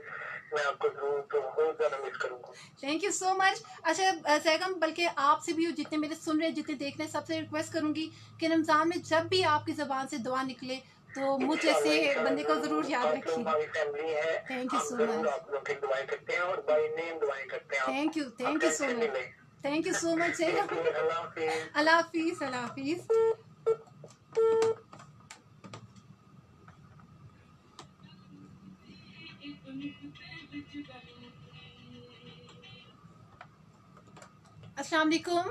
मैं आपको जरूर तो बहुत ज्यादा मिस करूंगा। Thank you so much. अच्छा सैगम, बल्कि आपसे भी, जितने मेरे सुन रहे, जितने देख रहे हैं, सबसे रिक्वेस्ट करूंगी कि रमज़ान में जब भी आपकी ज़बान से दुआ निकले तो मुझ जैसे बंदे को ज़रूर याद आप लोग रखिए। हमारी फैमिली है, थैंक यू हम सो जरूर मच। आप लोग की दुआएं करते हैं और बाय नेम दुआएं करते हैं। थैंक यू आप सो टेंशन नहीं मच। लें। Thank you so much Saigam. ठीक है, अल्लाह हाफिज। अल्लाह हाफिज़, अल्लाह हाफिज़। अस्सलाम वालेकुम।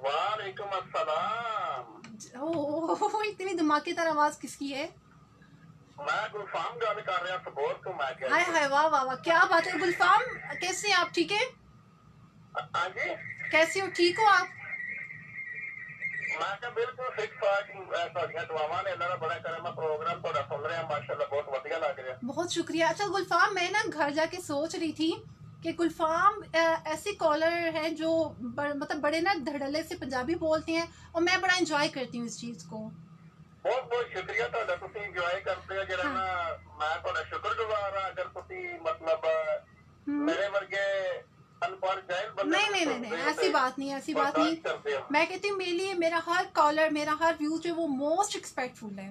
वालेकुम अस्सलाम। ओह, इतनी धमाकेदार आवाज़ किसकी है? मैं गुलफाम गल कर रहा सपोर्ट तो मैं हाय हाय, वाह वाह वाह, क्या बात है गुलफाम, कैसे हैं आप? ठीक है, हाँ जी, कैसे हो, ठीक हो आप? मैं क्या बिल्कुल फिट फाट ਤੁਹਾਡੀਆਂ ਦੁਆਵਾਂ ਨੇ, ਅੱਲਾਹ ਦਾ ਬੜਾ ਕਰਮ ਹੈ। प्रोग्राम ਤੁਹਾਡਾ सुन रहे हैं माशाल्लाह, बहुत ਵਧੀਆ लग रहा है। बहुत शुक्रिया। अच्छा गुलफाम, मैं ना घर जाके सोच रही थी कि गुलफाम ऐसी कॉलर है जो मतलब बड़े ना धड़ल्ले से पंजाबी बोलती हैं, और मैं बड़ा इंजॉय करती हूँ इस चीज़ को। बहुत बहुत शुक्रिया ਤੁਹਾਡਾ, ਤੁਸੀਂ ਇੰਜੋਏ ਕਰਦੇ ਹੋ ਜਿਹੜਾ ਨਾ। ਮੈਂ ਤੁਹਾਡਾ ਸ਼ੁਕਰਗੁਜ਼ਾਰ ਹਾਂ ਅਗਰ ਤੁਸੀਂ मतलब मेरे वर्गे अनपढ़ जाहिल बंदे नहीं नहीं नहीं नहीं, ऐसी बात नहीं, ऐसी बात नहीं। मैं कहती हूँ मेरे लिए मेरा हर कॉलर, मेरा हर व्यूज जो वो मोस्ट रिस्पेक्टफुल है।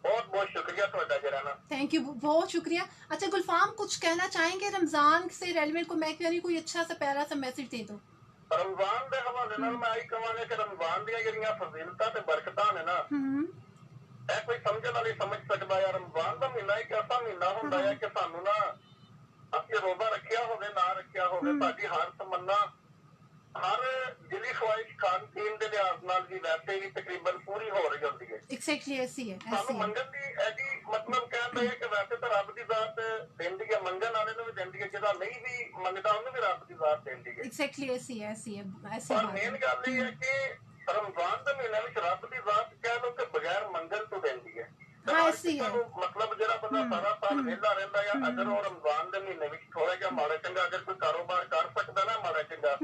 बहुत बहुत शुक्रिया ਤੁਹਾਡਾ ਜਿਹੜਾ ਨਾ थैंक यू, बहुत शुक्रिया। अच्छा गुलफाम, कुछ कहना चाहेंगे रमज़ान से रेलिवेंट को? मैं कह रही कोई अच्छा सा प्यारा सा मैसेज दे दो। रमजान ਦੇ ਹਵਾਲੇ ਨਾਲ ਮੈਂ ਇਹੀ ਕਹਾਂਗਾ ਕਿ ਰਮਜ਼ਾਨ ਦੀਆਂ ਜਿਹੜੀਆਂ ਫਜ਼ੀਲਤਾਂ ਤੇ ਬਰਕਤਾਂ ਨੇ ਨਾ ਇਹ ਕੋਈ ਸਮਝਣ ਵਾਲੀ ਸਮਝ ਸਕਦਾ ਹੈ। ਰਮਜ਼ਾਨ ਦਾ ਮਹੀਨਾ ਇੱਕ ਐਸਾ ਮਹੀਨਾ ਹੁੰਦਾ ਹੈ ਕਿ ਸਾਨੂੰ ਨਾ ਅਸੀਂ ਰੋਜ਼ਾ ਰੱਖਿਆ ਹੋਵੇ ਨਾ ਰੱਖਿਆ ਹੋਵੇ, ਸਾਡੀ ਹਰ ਤਮੰਨਾ ਹਰ ਦਿਲੀ ਖੁਆਇਸ਼ ਖਾਣ ਪੀਣ ਦੇ ਲਿਹਾਜ਼ ਨਾਲ ਵੀ ਵੈਸੇ ਵੀ ਤਕਰੀਬਨ ਪੂਰੀ ਹੋ ਰਹੀ ਹੁੰਦੀ ਹੈ। एग्जैक्टली ऐसी है, ਸਾਨੂੰ ऐसी है। ਮੰਗਣ ਦੀ ਐਡੀ ਮਤਲਬ ਕਹਿੰਦੇ ਹੈ ਕਿ ਵੈਸੇ ਤਾਂ ਰੱਬ ਦੀ ਜ਼ਾਤ ਦਿੰਦੀ ਹੈ, ਮੰਗਣ ਵਾਲੇ ਨੂੰ ਵੀ ਦਿੰਦੀ ਹੈ, ਜਿਹੜਾ ਨਹੀਂ ਵੀ ਮੰਗਦਾ ਉਹਨੂੰ ਵੀ ਰੱਬ ਦੀ ਜ਼ਾਤ ਦਿੰਦੀ ਹੈ। एग्जैक्टली ऐसी है, ऐसी है, ऐसी ਪਰ बात ਮੇਨ है। ਗੱਲ ਇਹ ਹੈ ਕਿ ਰਮਜ਼ਾਨ ਦੇ ਮਹੀਨੇ ਵਿੱਚ ਰੱਬ ਦੀ ਜ਼ਾਤ ਕਹਿ ਲਓ ਕਿ ਬਗੈਰ ਮੰਗਣ ਤੋਂ ਦਿੰਦੀ ਹੈ। ਹਾਂ, ਐਸੀ ਹੈ। ਮਤਲਬ ਜਿਹੜਾ ਬੰਦਾ ਸਾਰਾ ਸਾਲ ਵਿਹਲਾ ਰਹਿੰਦਾ ਹੈ, ਅਗਰ ਉਹ ਰਮਜ਼ਾਨ ਦੇ ਮਹੀਨੇ ਵਿੱਚ ਥੋੜਾ ਜਿਹਾ ਮਾੜਾ ਚੰਗਾ ਅਗਰ ਕੋਈ ਕਾਰੋਬਾਰ ਕਰ ਸਕਦਾ ਨਾ, ਮਾੜਾ ਚੰਗਾ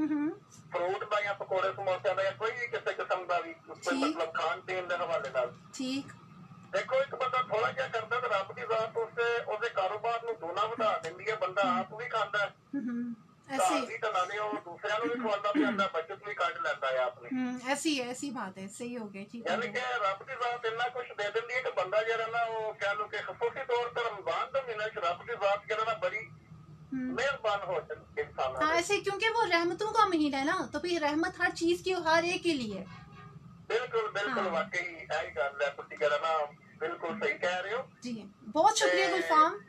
ਫਰੂਟ ਦਾ ਜਾਂ ਪਕੌੜੇ ਸਮੋਸਿਆਂ ਦਾ ਜਾਂ ਕੋਈ ਵੀ ਕਿਸੇ ਕਿਸਮ ਦਾ ਵੀ ਕੋਈ ਮਤਲਬ ਖਾਣ ਪੀਣ ਦੇ ਹਵਾਲੇ ਨਾਲ, ठीक। ਦੇਖੋ ਇੱਕ ਬੰਦਾ ਥੋੜਾ ਜਿਹਾ ਕਰਦਾ ਤਾਂ ਰੱਬ ਦੀ ਜ਼ਾਤ ਉਹਦੇ ਕਾਰੋਬਾਰ ਨੂੰ ਦੋਨਾ ਵਧਾ ਦਿੰਦੀ ਹੈ। ਬੰਦਾ ਆਪ ਵੀ ਖਾਂਦਾ ऐसी ਵੀ ਤਾਂ ਨਾਲੇ ਉਹ ਦੂਸਰਿਆਂ ਨੂੰ ਵੀ ਖਵਾਉਂਦਾ ਪਿਆਂਦਾ, ਬਚਤ ਵੀ ਕੱਢ ਲੈਂਦਾ ਹੈ ਆਪਣੀ। ऐसी है, ऐसी बात है, सही हो गया, ठीक ਯਾਨੀ है। ਕਿ ਰੱਬ ਦੀ ਜ਼ਾਤ ਇੰਨਾ ਕੁਝ ਦੇ ਦਿੰਦੀ ਹੈ ਕਿ ਬੰਦਾ ਜਿਹੜਾ ਨਾ ਉਹ ਕਹਿ ਲਓ ਕਿ ਖਸੂਸੀ ਤੌਰ ਤੇ ਰਮਜ਼ਾਨ ਦੇ ਮਹੀਨੇ ਵਿੱਚ ਰੱਬ ਦੀ ਜ਼ਾਤ ਜਿਹੜਾ ਨਾ ਬੜੀ ਮਿਹਰਬਾਨ ਹੋ ਜਾਂਦੀ ਹੈ ਇਨਸਾਨਾਂ हाँ ਤੇ। ऐसे, क्योंकि वो रहमतों का महीना है ना, तो फिर रहमत हर चीज की, हर एक के लिए। ਬਿਲਕੁਲ ਬਿਲकुल ਵਾਕਈ ਇਹੀ ਗੱਲ ਹੈ, ਤੁਸੀਂ ਜਿਹੜਾ ਨਾ ਬਿਲकुल ਸਹੀ ਕਹਿ ਰਹੇ ਹੋ। जी बहुत शुक्रिया गुलफाम,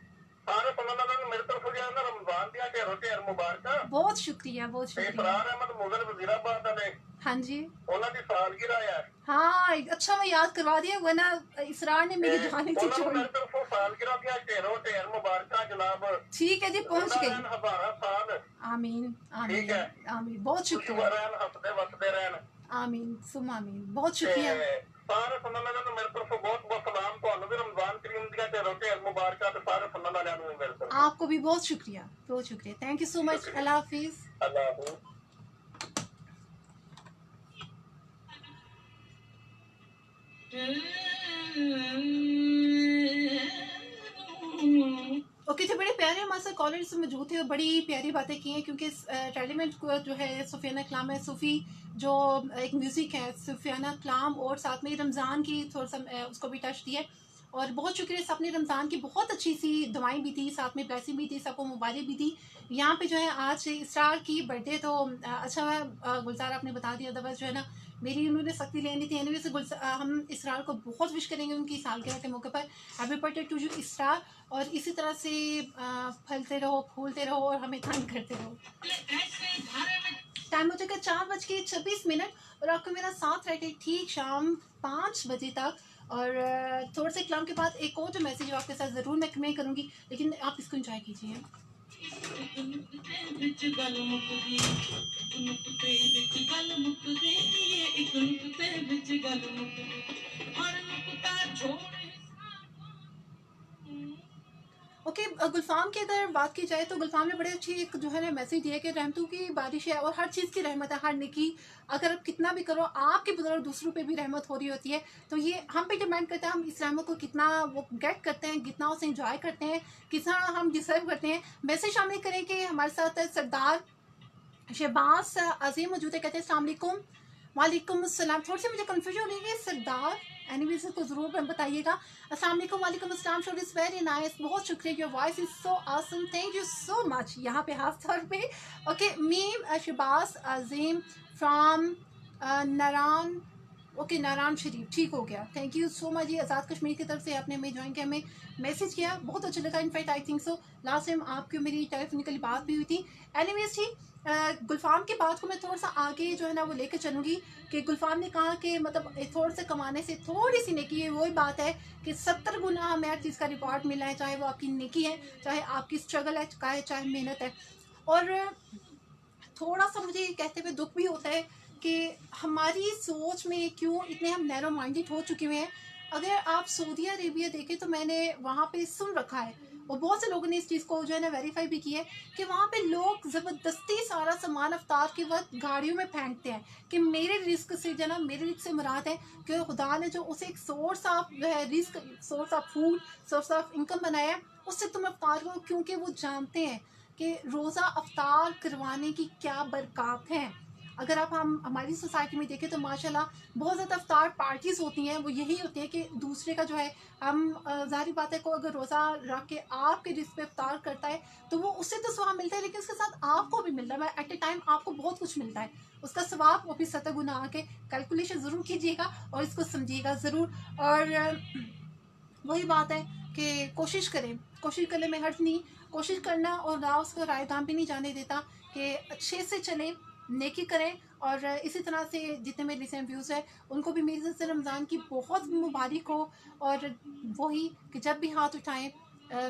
ਸਾਰੇ ਸੁਣਨ ਨੂੰ ਮੇਰੇ ਤਰਫੋਂ ਜਿਹੜਾ ਨਾ ਰਮਜ਼ਾਨ ਦੀਆਂ ਢੇਰੋਂ ਢੇਰ ਮੁਬਾਰਕਾਂ। बहुत शुक्रिया, बहुत ਤੇ शुक्रिया। ਇਸਰਾਰ ਅਹਿਮਦ ਮੁਗਲ ਵਜ਼ੀਰਾਬਾਦ ਵਾਲੇ हाँ जी, ਉਹਨਾਂ ਦੀ ਸਾਲਗਿਰਾ ਹੈ। हाँ अच्छा मैं याद करवा दिया, वरना इसरार ने मेरी जाने से ਉਹਨਾਂ ਨੂੰ छोड़ी। ਮੇਰੇ ਤਰਫੋਂ ਸਾਲਗਿਰਾ ਦੀਆਂ ਢੇਰੋਂ ਢੇਰ ਮੁਬਾਰਕਾਂ ਜਨਾਬ। ठीक है जी, पहुंच गई। ਹਜ਼ਾਰਾਂ साल आमीन, आमीन, ठीक है। आमीन, बहुत खुशबू शुक्रिया। रहन, हंसते वसते रहन। आमीन सुम आमीन, बहुत ਤੇ शुक्रिया। ਸਾਰੇ ਸੁਣਨ ਵਾਲਿਆਂ ਨੂੰ ਮੇਰੇ ਤਰਫੋਂ ਬਹੁਤ ਬਹੁਤ ਸਲਾਮ। ਤੁਹਾਨੂੰ ਵੀ ਰਮਜ਼ਾਨ ਕਰੀਮ ਦੀਆਂ ਢੇਰੋਂ ਢੇਰ ਮੁਬਾਰਕਾਂ ਤੇ ਸਾਰੇ ਸੁਣਨ ਵਾਲਿਆਂ ਨੂੰ ਵੀ ਮੇਰੇ ਤਰਫੋਂ। आपको भी बहुत शुक्रिया, बहुत शुक्रिया। Thank you so much. Allah Hafiz. Allah Hafiz. Okay, तो बड़े प्यारे हमारे साथ कॉलर्स मौजूद थे और बड़ी प्यारी बातें की हैं, क्योंकि रेलिवेंट को जो है सुफियाना कलाम है, सूफ़ी जो एक म्यूज़िक है सुफियाना कलाम, और साथ में रमज़ान की थोड़ा सा उसको भी टच दिया। और बहुत शुक्रिया, सबने रमज़ान की बहुत अच्छी सी दुआएं भी दी, साथ में ब्लेसिंग भी दी, सबको मुबारक भी दी। यहाँ पे जो है आज इसरार की बर्थडे, तो अच्छा गुलजार आपने बता दिया, अदरवाइज़ जो है ना मेरी उन्होंने सख्ती लेनी थी। एनीवे से हम इसरार को बहुत विश करेंगे उनकी सालगिरह के मौके पर। हैप्पी बर्थडे टू यू इसरार, और इसी तरह से फलते रहो, फूलते रहो और हमें तंग करते रहो। टाइम हो चुका है 4:26, और आपको मेरा साथ रहे ठीक शाम 5 बजे तक। और थोड़े से कलाम के बाद एक और जो मैसेज है आपके साथ ज़रूर मैं कमेंट करूँगी, लेकिन आप इसको एंजॉय कीजिए। ओके, गुलफाम की अगर बात की जाए तो गुलफाम ने बड़े अच्छी एक जो है ना मैसेज दिया कि रहमतों की बारिश है और हर चीज़ की रहमत है, हर नेकी अगर आप कितना भी करो आपके बदौलत दूसरों पे भी रहमत हो रही होती है। तो ये हम पे डिपेंड करता है हम इस रहमत को कितना वो गेट करते हैं, कितना उसे इंजॉय करते हैं, कितना हम डिजर्व करते हैं। मैसेज शामिल करें कि हमारे साथ सरदार शहबाज अजीम मौजूद है, कहते हैं अस्सलाम वालेकुम। वालेकुम अस्सलाम। थोड़ी सी मुझे कन्फ्यूजन हो रही है सरदार, एनीवेज को ज़रूर बताइएगा। अस्सलाम वालेकुम। वालेकुम अस्सलाम। शो इज़ वेरी नाइस, बहुत शुक्रिया, your voice is so awesome, thank you so much. यहाँ पे खास तौर पे okay, me Shahbaz Azeem from Narayan, okay Narayan Sharif, ठीक हो गया, थैंक यू सो मच। ये आज़ाद कश्मीर की तरफ से आपने हमें ज्वाइन किया, हमें मैसेज किया, बहुत अच्छा लगा। In fact I think so last time आपकी मेरी टेलीफोनिकली बात भी हुई थी। एनीवेज ठीक, गुलफाम की बात को मैं थोड़ा सा आगे जो है ना वो लेकर चलूँगी कि गुलफाम ने कहा कि मतलब थोड़ा सा कमाने से थोड़ी सी नेकी है। वही बात है कि 70 गुना हमें हर चीज़ का रिवॉर्ड मिला है, चाहे वो आपकी नेकी है, चाहे आपकी स्ट्रगल है, चाहे मेहनत है। और थोड़ा सा मुझे कहते हुए दुख भी होता है कि हमारी सोच में क्यों इतने हम नैरो माइंडेड हो चुके हुए हैं। अगर आप सऊदी अरेबिया देखें तो मैंने वहाँ पे सुन रखा है और बहुत से लोगों ने इस चीज़ को जो है ना वेरीफाई भी किया है कि वहाँ पे लोग ज़बरदस्ती सारा सामान अफ्तार के वक्त गाड़ियों में फेंकते हैं कि मेरे रिस्क से जो ना, मेरे रिस्क से मुराद है कि खुदा ने जो उसे एक सोर्स ऑफ जो है risk, source of food, source of income बनाया है, उससे तुम अफ्तार करो, क्योंकि वो जानते हैं कि रोज़ा अफ्तार करवाने की क्या बरकत है। अगर आप हम हमारी सोसाइटी में देखें तो माशाल्लाह बहुत ज़्यादा इफ्तार पार्टीज़ होती हैं, वो यही होती है कि दूसरे का जो है हम ज़ाहिर बात है को अगर रोज़ा रख के आपके रिस्क पे इफ्तार करता है तो वो उससे तो स्वाब मिलता है, लेकिन उसके साथ आपको भी मिलता है, एट ए टाइम आपको बहुत कुछ मिलता है उसका सवाब, वो भी 7 गुना के कैलकुलेशन ज़रूर कीजिएगा और इसको समझिएगा ज़रूर। और वही बात है कि कोशिश करें, कोशिश करने में हर्ज नहीं, कोशिश करना और ना उसका रायदान भी नहीं जाने देता कि अच्छे से चलें, नेकी करें। और इसी तरह से जितने मेरे रिसेंट व्यूज़ है उनको भी मेरी तरफ से रमज़ान की बहुत मुबारक हो। और वही कि जब भी हाथ उठाएं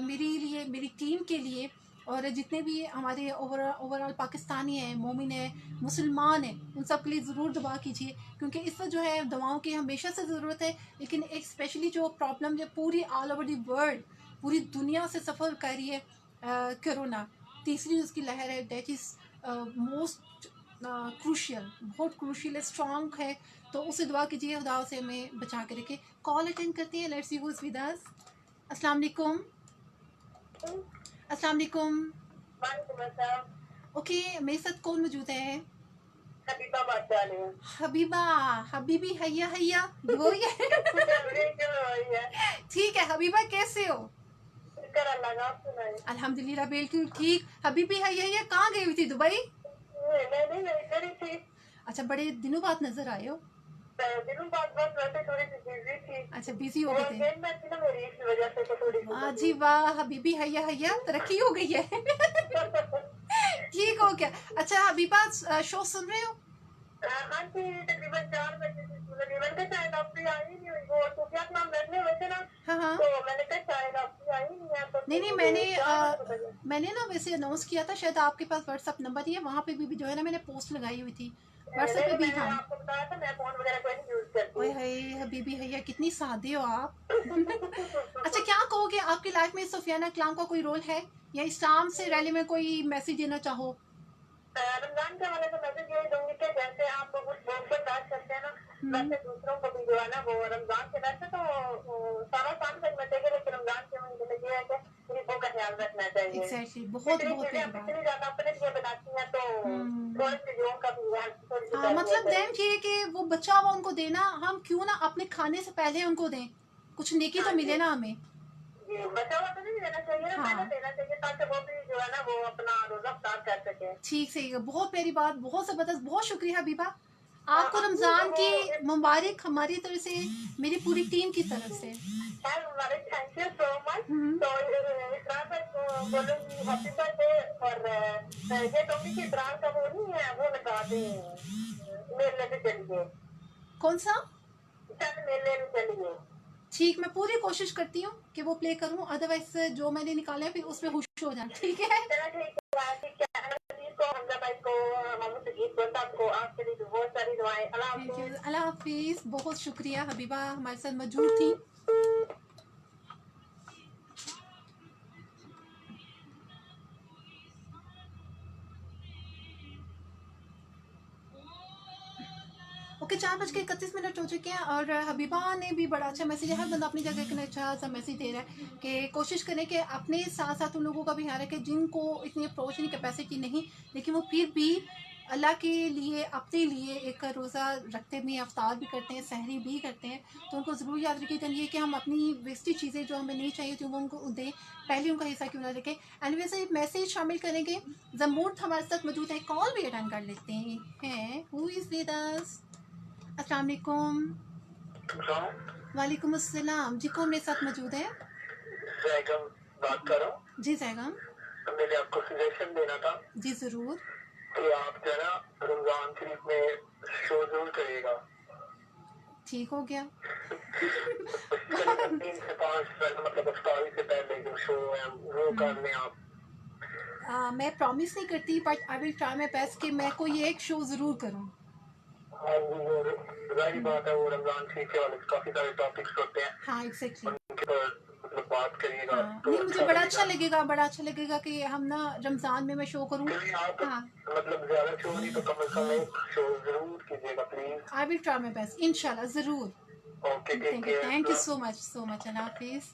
मेरे लिए, मेरी टीम के लिए, और जितने भी हमारे ओवरऑल पाकिस्तानी हैं, मोमिन हैं, मुसलमान हैं, उन सब के लिए ज़रूर दुआ कीजिए, क्योंकि इस वक्त जो है दवाओं की हमेशा से ज़रूरत है। लेकिन एक स्पेशली जो प्रॉब्लम जो पूरी ऑल ओवर दी वर्ल्ड, पूरी दुनिया से सफ़र कर रही है कोरोना, तीसरी उसकी लहर है, डेट इज़ मोस्ट क्रूशियल, बहुत क्रूशियल है, स्ट्रॉन्ग है। तो उसे दुआ कीजिए खुदा से हमें बचा के रखे। कॉल अटेंड करते हैं, let's see who is with us. अस्सलाम वालेकुम। अस्सलाम वालेकुम। ओके, मेरे साथ कौन मौजूद है? हबीबा बात कर रही हूँ। हबीबा, हबीबी, हैया हैया, वो ही है। ठीक है हबीबा, कैसे हो? अल्हम्दुलिल्लाह बिल्कुल ठीक। हबीबी हैया हैया कहाँ गई हुई थी? दुबई? अच्छा, बड़े दिनों बाद नजर आए हो। अच्छा, बिजी हो गए थे। वाह जी वाह, हबीबी हैया हैया तरक्की हो गई है। ठीक हो गया। अच्छा हबीबा, शो सुन रहे हो? हाँ जी, तकरीबन 4 बजे तकरीबन का शायद आप भी आई नहीं हुई, वो सूफिया नाम बैठने हुए थे ना। हाँ हाँ, तो मैंने कहा शायद आप भी आई नहीं है, तो नहीं मुझे मैंने ना वैसे अनाउंस किया था, शायद आपके पास व्हाट्सअप नंबर नहीं है, वहाँ पे भी जो है ना मैंने पोस्ट लगाई हुई थी व्हाट्सएप पे भी। मैंने हाँ, आपको बताया था मैं फोन वगैरह कोई नहीं यूज करती ओए हूँ। हाय हबीबी हैया, कितनी सादे हो आप। अच्छा, क्या कहोगे आपकी लाइफ में सुफियाना कलाम का कोई रोल है, या इस्लाम से रैली में कोई मैसेज देना चाहो? रमजान के हवाले से मैसेज यही दूंगी कि जैसे आप उस भूख को दाश्त करते हैं ना, वैसे दूसरों को भी जो है ना वो रमजान के, वैसे तो सारा साल करना चाहिए, लेकिन रमजान के महीने में ये है कि गरीबों का ख्याल रखना चाहिए। एग्जैक्टली, बहुत जितनी बहुत चीजें प्यारी आप बात। इतनी ज्यादा अपने लिए बनाती हैं तो थोड़ी चीजों का भी थोड़ी सी हाँ, मतलब चाहिए। देन चाहिए कि वो बचा हुआ उनको देना, हम क्यों ना अपने खाने से पहले उनको दें, कुछ नेकी तो मिले ना हमें। बचा हुआ तो नहीं देना चाहिए ना, पहले हाँ, देना चाहिए ताकि वो भी जो है ना वो अपना रोजा अफ्तार कर सके। ठीक, सही है, बहुत प्यारी बात, बहुत ज़बरदस्त, बहुत शुक्रिया हबीबा। आपको अब रमज़ान वो की मुबारक हमारी तरफ से, मेरी पूरी टीम की तरफ से। Thank you so much. Hmm, तो इकरार भाई को बोलूंगी हैप्पी बर्थडे, और ये टॉपिक इकरार का वो नहीं है, वो लगा दें मेले पे चलिए, कौन सा? चल मेले में चलिए। ठीक, मैं पूरी कोशिश करती हूँ कि वो प्ले करूँ, अदरवाइज जो मैंने निकाला है फिर उसमें खुश हो जाए, ठीक है। चलो ठीक है, अजीज को, हमजा भाई को, मोहम्मद सजीद को, सबको आपके लिए बहुत सारी दुआएं। अल्लाह थैंक यू, हाफिज। अल्लाह हाफिज़, बहुत शुक्रिया हबीबा हमारे साथ मौजूद थी। ओके, 4:31 हो चुके हैं और हबीबा ने भी बड़ा अच्छा मैसेज है। हर बंदा अपनी जगह का अच्छा सा मैसेज दे रहा है कि कोशिश करें कि अपने साथ साथ उन लोगों का भी ध्यान रखें जिनको इतनी अप्रोच नहीं, कैपेसिटी नहीं, लेकिन वो फिर भी अल्लाह के लिए, अपने लिए एक रोज़ा रखते भी हैं, अफ्तार भी करते हैं, सहरी भी करते हैं। तो उनको ज़रूर याद रखिएगा ये कि हम अपनी वेस्टेज चीज़ें जो हमें नहीं चाहिए थी वो उनको दें, पहले उनका हिस्सा क्यों ना रखें। एंड वैसे मैसेज शामिल करेंगे। जमूर हमारे साथ मौजूद है, कॉल भी अटेंड कर लेते हैं। Who is with us? अस्सलाम वालेकुम। वालेकुम अस्सलाम जी, कौन मेरे साथ मौजूद है? जैगम बात कर रहा हूँ। जी जैगम, तो मैंने आपको सजेशन देना था जी ज़रूर। कि आप जो है ना रमजान शरीफ में शो जरूर करिएगा। ठीक हो गया। करीबन 3 से 5 मतलब इफ्तारी से पहले जो शो है वो कर लें आप। मैं प्रॉमिस नहीं करती, but I will try my best कि मैं कोई एक शो ज़रूर करूँ। हाँ जी, वो जाहिर बात है, वो रमजान शरीफ के वाले काफी सारे टॉपिक्स होते हैं, हाँ एग्जैक्टली। उनके पर मतलब बात करिएगा हाँ, तो नहीं मुझे अच्छा बड़ा अच्छा लगेगा। लगेगा, बड़ा अच्छा लगेगा कि हम ना रमज़ान में मैं शो करूँ। चलिए आप हाँ, मतलब ज्यादा शो नहीं तो कम से कम एक शो जरूर कीजिएगा please. I will try my best, इंशाल्लाह ज़रूर। Okay, take thank you care. So much, so much, अल्लाह हाफिज़।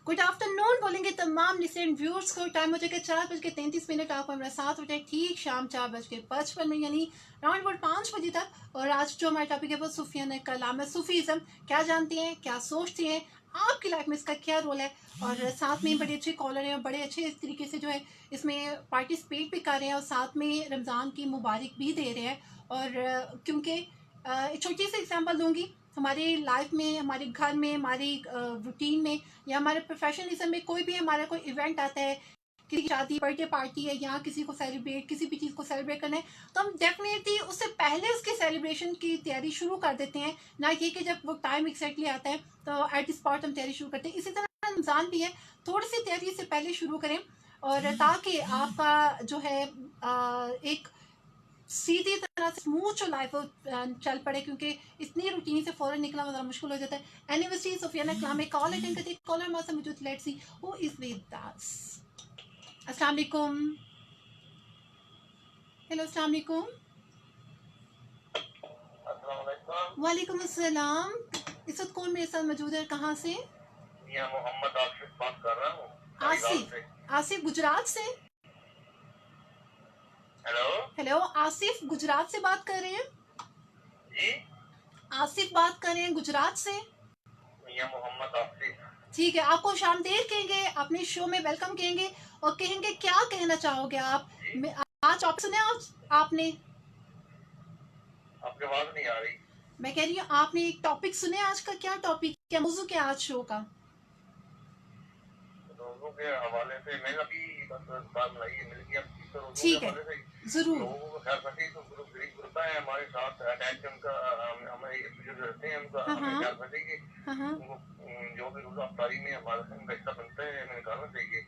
गुड आफ्टरनून बोलेंगे तमाम लिसनेंट व्यूअर्स को। टाइम हो जाएगा 4:33। आपको हमारे साथ हो जाए ठीक शाम 4:55 यानी राउंड अबाउट 5 बजे तक। और आज जो हमारा टॉपिक है वो सूफियाना कलाम है। सूफीज़म क्या जानती हैं, क्या सोचती हैं, आपकी लाइफ में इसका क्या रोल है। और साथ में बड़े अच्छे कॉलर हैं और बड़े अच्छे इस तरीके से जो है इसमें पार्टिसिपेट भी कर रहे हैं और साथ में रमज़ान की मुबारक भी दे रहे हैं। और क्योंकि एक छोटी सी एग्जांपल दूंगी, हमारी लाइफ में, हमारे घर में, हमारी रूटीन में या हमारे प्रोफेशनलिज्म में कोई भी हमारा कोई इवेंट आता है, किसी की शादी, बर्थडे पार्टी है या किसी को सेलिब्रेट, किसी भी चीज़ को सेलिब्रेट करना है, तो हम डेफिनेटली उससे पहले उसके सेलिब्रेशन की तैयारी शुरू कर देते हैं। ना ये कि जब वो टाइम एक्जैक्टली आता है तो एट स्पॉट हम तैयारी शुरू करते हैं। इसी तरह रमज़ान भी है, थोड़ी सी तैयारी से पहले शुरू करें और ताकि आपका जो है एक सीधी तरह से स्मूथ जो लाइफ चल पड़े, क्योंकि इतनी रूटीन से फौरन निकलना ज़रा मुश्किल हो जाता है। एनिवर्सरी सूफियाना कलाम में कॉल अटेंड करती है। कॉलर हमारे साथ मौजूद, let's see who is with us. अस्सलाम वालेकुम। हेलो, अस्सलाम वालेकुम। वालेकुम अस्सलाम। इस वक्त कौन मेरे साथ मौजूद है, कहाँ से? मोहम्मद आसिफ बात कर रहा हूँ। आसिफ, आसिफ गुजरात से। हेलो हेलो, आसिफ गुजरात से बात कर रहे हैं? जी, आसिफ बात कर रहे हैं गुजरात से। मियां मोहम्मद आसिफ। ठीक है, आपको शामदेर कहेंगे, अपने शो में वेलकम कहेंगे और कहेंगे क्या कहना चाहोगे आप। आज आप सुने आपने? आपकी आवाज नहीं आ रही। मैं कह रही हूँ आपने एक टॉपिक सुने आज का? क्या टॉपिक, क्या मौजू क्या आज शो का? रोजों के हवाले से मैं अभी बस बात मिल गया। ठीक है, जरूर। लोगों को खैर सके तो गरीब गुरबा है हमारे साथ अटैच, उनका हमारे जो रहते हैं उनका हमें ख्याल सके कि उनको जो भी रोजा अफ्तारी में हमारे संग हिस्सा बनता है हमें निकालना चाहिए।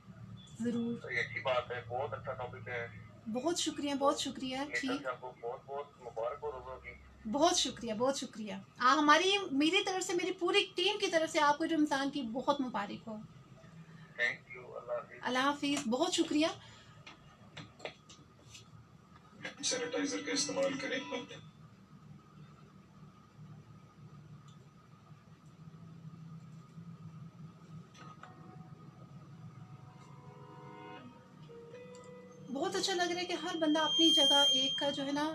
जरूर, तो ये अच्छी बात है, बहुत अच्छा टॉपिक है। बहुत शुक्रिया, बहुत शुक्रिया। ठीक, आपको बहुत बहुत मुबारक हो रोजों की। बहुत शुक्रिया, बहुत शुक्रिया। हमारी, मेरी तरफ से, मेरी पूरी टीम की तरफ से आपको रमजान की बहुत मुबारक हो। थैंक यू, अल्लाह हाफिज, बहुत शुक्रिया। सैनिटाइजर का इस्तेमाल करें। बहुत अच्छा लग रहा है कि हर बंदा अपनी जगह एक का जो है ना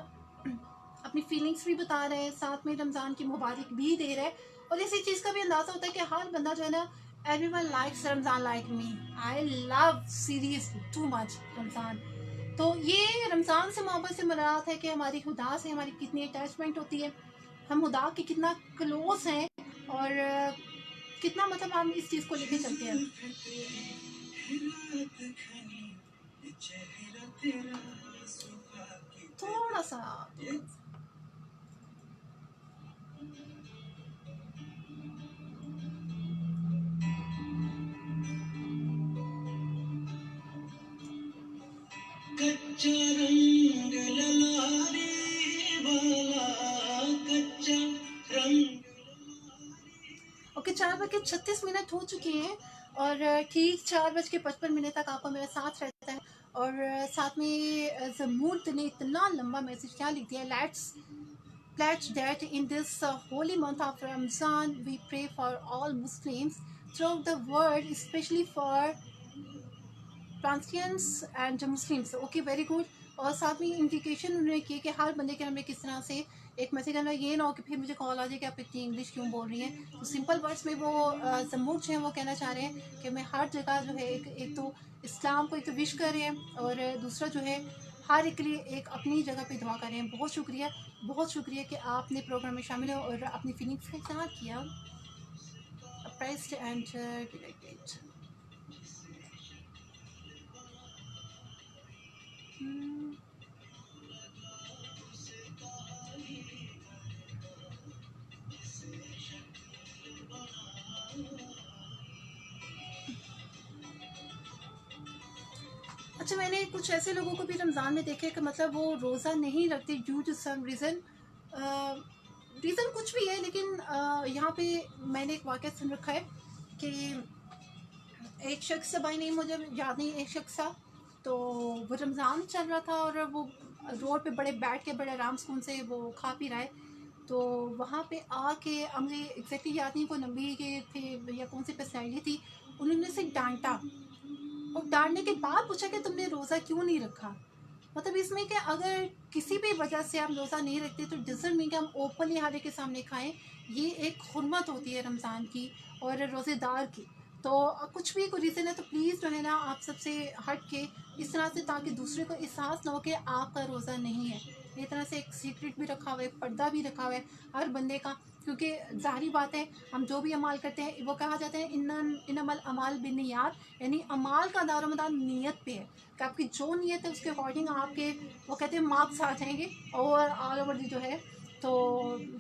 अपनी फीलिंग्स भी बता रहे हैं, साथ में रमज़ान की मुबारक भी दे रहे हैं। और इसी चीज़ का भी अंदाज़ा होता है कि हर बंदा जो है ना, everyone likes Ramzan like me. I love series too much Ramzan. तो ये रमज़ान से मोहब्बत से मुराद है कि हमारी खुदा से हमारी कितनी अटैचमेंट होती है, हम खुदा के कितना क्लोज हैं और कितना मतलब हम इस चीज़ को लेके चलते हैं। थोड़ा सा कच्चा रंग ललारी वाला, कच्चा रंग। ओके, 4:36 हो चुके हैं और ठीक 4:55 तक आपको मेरे साथ रहता है। और साथ में जमूर्द ने इतना लंबा मैसेज क्या लिख दिया। Let's pledge that in this holy month of Ramzan we pray for all Muslims throughout the world, especially for transgenders and Muslims. Okay, very good. और साथ में इंडिकेशन उन्होंने की कि हर बंदे के हमें किस तरह से एक मैसेज करना, ये ना हो कि फिर मुझे कॉल आ जाए कि आप इतनी इंग्लिश क्यों बोल रही हैं। तो सिंपल वर्ड्स में वो जमूर जो है वो कहना चाह रहे हैं कि मैं हर जगह जो है एक तो इस्लाम को एक तो विश कर रहे हैं और दूसरा जो है हर एक के लिए एक अपनी जगह पे दुआ कर रहे हैं। बहुत शुक्रिया, बहुत शुक्रिया कि आपने प्रोग्राम में शामिल हो और अपनी फीलिंग्स का इजहार किया। Apprised and dilated. अच्छा, मैंने कुछ ऐसे लोगों को भी रमज़ान में देखे कि मतलब वो रोज़ा नहीं रखते due to some reason. Reason कुछ भी है, लेकिन यहाँ पे मैंने एक वाक़या सुन रखा है कि एक शख्स, भाई नहीं मुझे याद नहीं, एक शख्स था तो वो रमज़ान चल रहा था और वो रोड पे बड़े बैठ के बड़े आराम सुकून से वो खा पी रहा है। तो वहाँ पे आके मुझे एग्जैक्टली याद नहीं कोई नबी के थे या कौन सी पर्सनैलिटी थी, उन्होंने उसे डांटा और डांटने के बाद पूछा कि तुमने रोज़ा क्यों नहीं रखा। मतलब इसमें कि अगर किसी भी वजह से हम रोज़ा नहीं रखते तो डजंट मीन कि हम ओपनली हर एक के सामने खाएं। ये एक हुर्मत होती है रमज़ान की और रोज़ेदार की। तो कुछ भी कोई रीज़न है तो प्लीज़ जो है ना आप सबसे हट के इस तरह से, ताकि दूसरे को एहसास ना हो कि आपका रोज़ा नहीं है। इस तरह से एक सीक्रेट भी रखा हुआ है, पर्दा भी रखा हुआ है हर बंदे का, क्योंकि ज़ाहिरी बात है हम जो भी अमाल करते हैं वो कहा जाता है इन्नमल अमाल बिन्नियात, यानी अमाल का दारोमदार नीयत पे है कि आपकी जो नीयत है उसके अकॉर्डिंग आपके वो कहते हैं मार्क्स आ जाएंगे और ऑल ओवर जो है। तो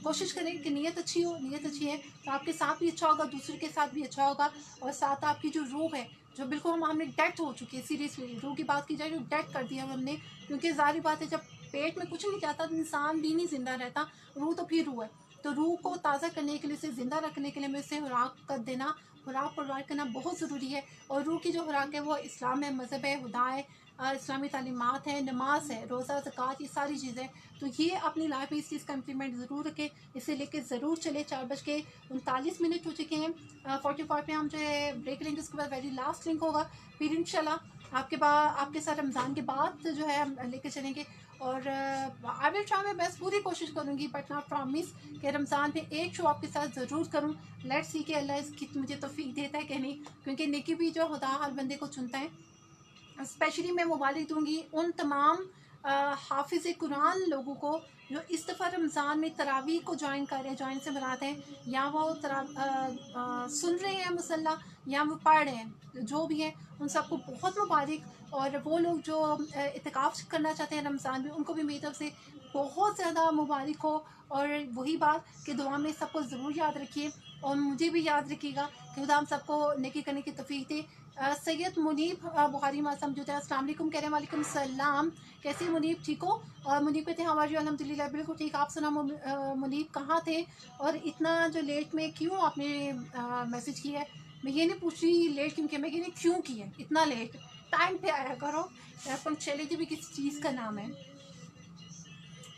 कोशिश करें कि नीयत अच्छी हो, नीयत अच्छी है तो आपके साथ भी अच्छा होगा, दूसरे के साथ भी अच्छा होगा। और साथ आपकी जो रूह है जो बिल्कुल हमने डेथ हो चुकी है, सीरियसली रूह की बात की जाए तो डेथ कर दिया हमने, क्योंकि ज़ाहिर बात है जब पेट में कुछ नहीं जाता तो इंसान भी नहीं ज़िंदा रहता, रूह तो फिर रूह है। तो रूह को ताज़ा करने के लिए, उसे ज़िंदा रखने के लिए हमें उसे खुराक कर देना, खुराक प्रोवाइड करना बहुत ज़रूरी है। और रूह की जो खुराक है वो इस्लाम है, मज़हब है, खुदा है, इस्लामी तालीमात है, नमाज है, रोज़ा, ज़कात, ये सारी चीज़ें। तो ये अपनी लाइफ में इस चीज़ का इम्प्लीमेंट ज़रूर रखें, इसे लेके ज़रूर चले। 4:39 हो चुके हैं। 45 पे हम जो है ब्रेक लेंगे, उसके बाद वेरी लास्ट लिंक होगा, फिर इंशाल्लाह आपके साथ रमज़ान के बाद जो है हम लेके चलेंगे। और आई विल ट्राई माई बेस्ट, पूरी कोशिश करूँगी बट नॉट प्रॉमिस कि रमज़ान में एक शो आपके साथ ज़रूर करूँ। लेट्स सी कि अल्लाह इसकी मुझे तौफीक देता है कि नहीं, क्योंकि नेकी भी जो खुदा हर बंदे को चुनता है। स्पेशली मैं मुबारक दूँगी उन तमाम हाफिज़ कुरान लोगों को जो इस दफ़ा रमज़ान में तरावी को ज्वाइन कर रहे हैं, ज्वाइन से बनाते हैं, या वो सुन रहे हैं मुसल्ला या वो पढ़ रहे हैं, जो भी हैं उन सबको बहुत मुबारक। और वो लोग जो इतिकाफ़ करना चाहते हैं रमज़ान में, उनको भी मेरी तरफ से बहुत ज़्यादा मुबारक हो। और वही बात कि दुआ में सबको ज़रूर याद रखिए और मुझे भी याद रखिएगा कि खुदा हम सबको नेकी करने की तौफीक दे। सैयद मुनीब बुखारी मासम जो है अस्सलाम वालेकुम कह रहे हैं। वालेकुम सलाम, कैसे मुनीब, ठीक हो? और मुनीब कहते हैं हमारी अल्हम्दुलिल्लाह बिल्कुल ठीक। आप सुना मुनीब कहाँ थे और इतना जो लेट में क्यों आपने मैसेज किया है? मैं ये नहीं पूछ रही लेट क्यों किया, मैं ये नहीं क्यों किया इतना लेट। टाइम पे आया करो, पंक्चुअलिटी भी किसी चीज़ का नाम है।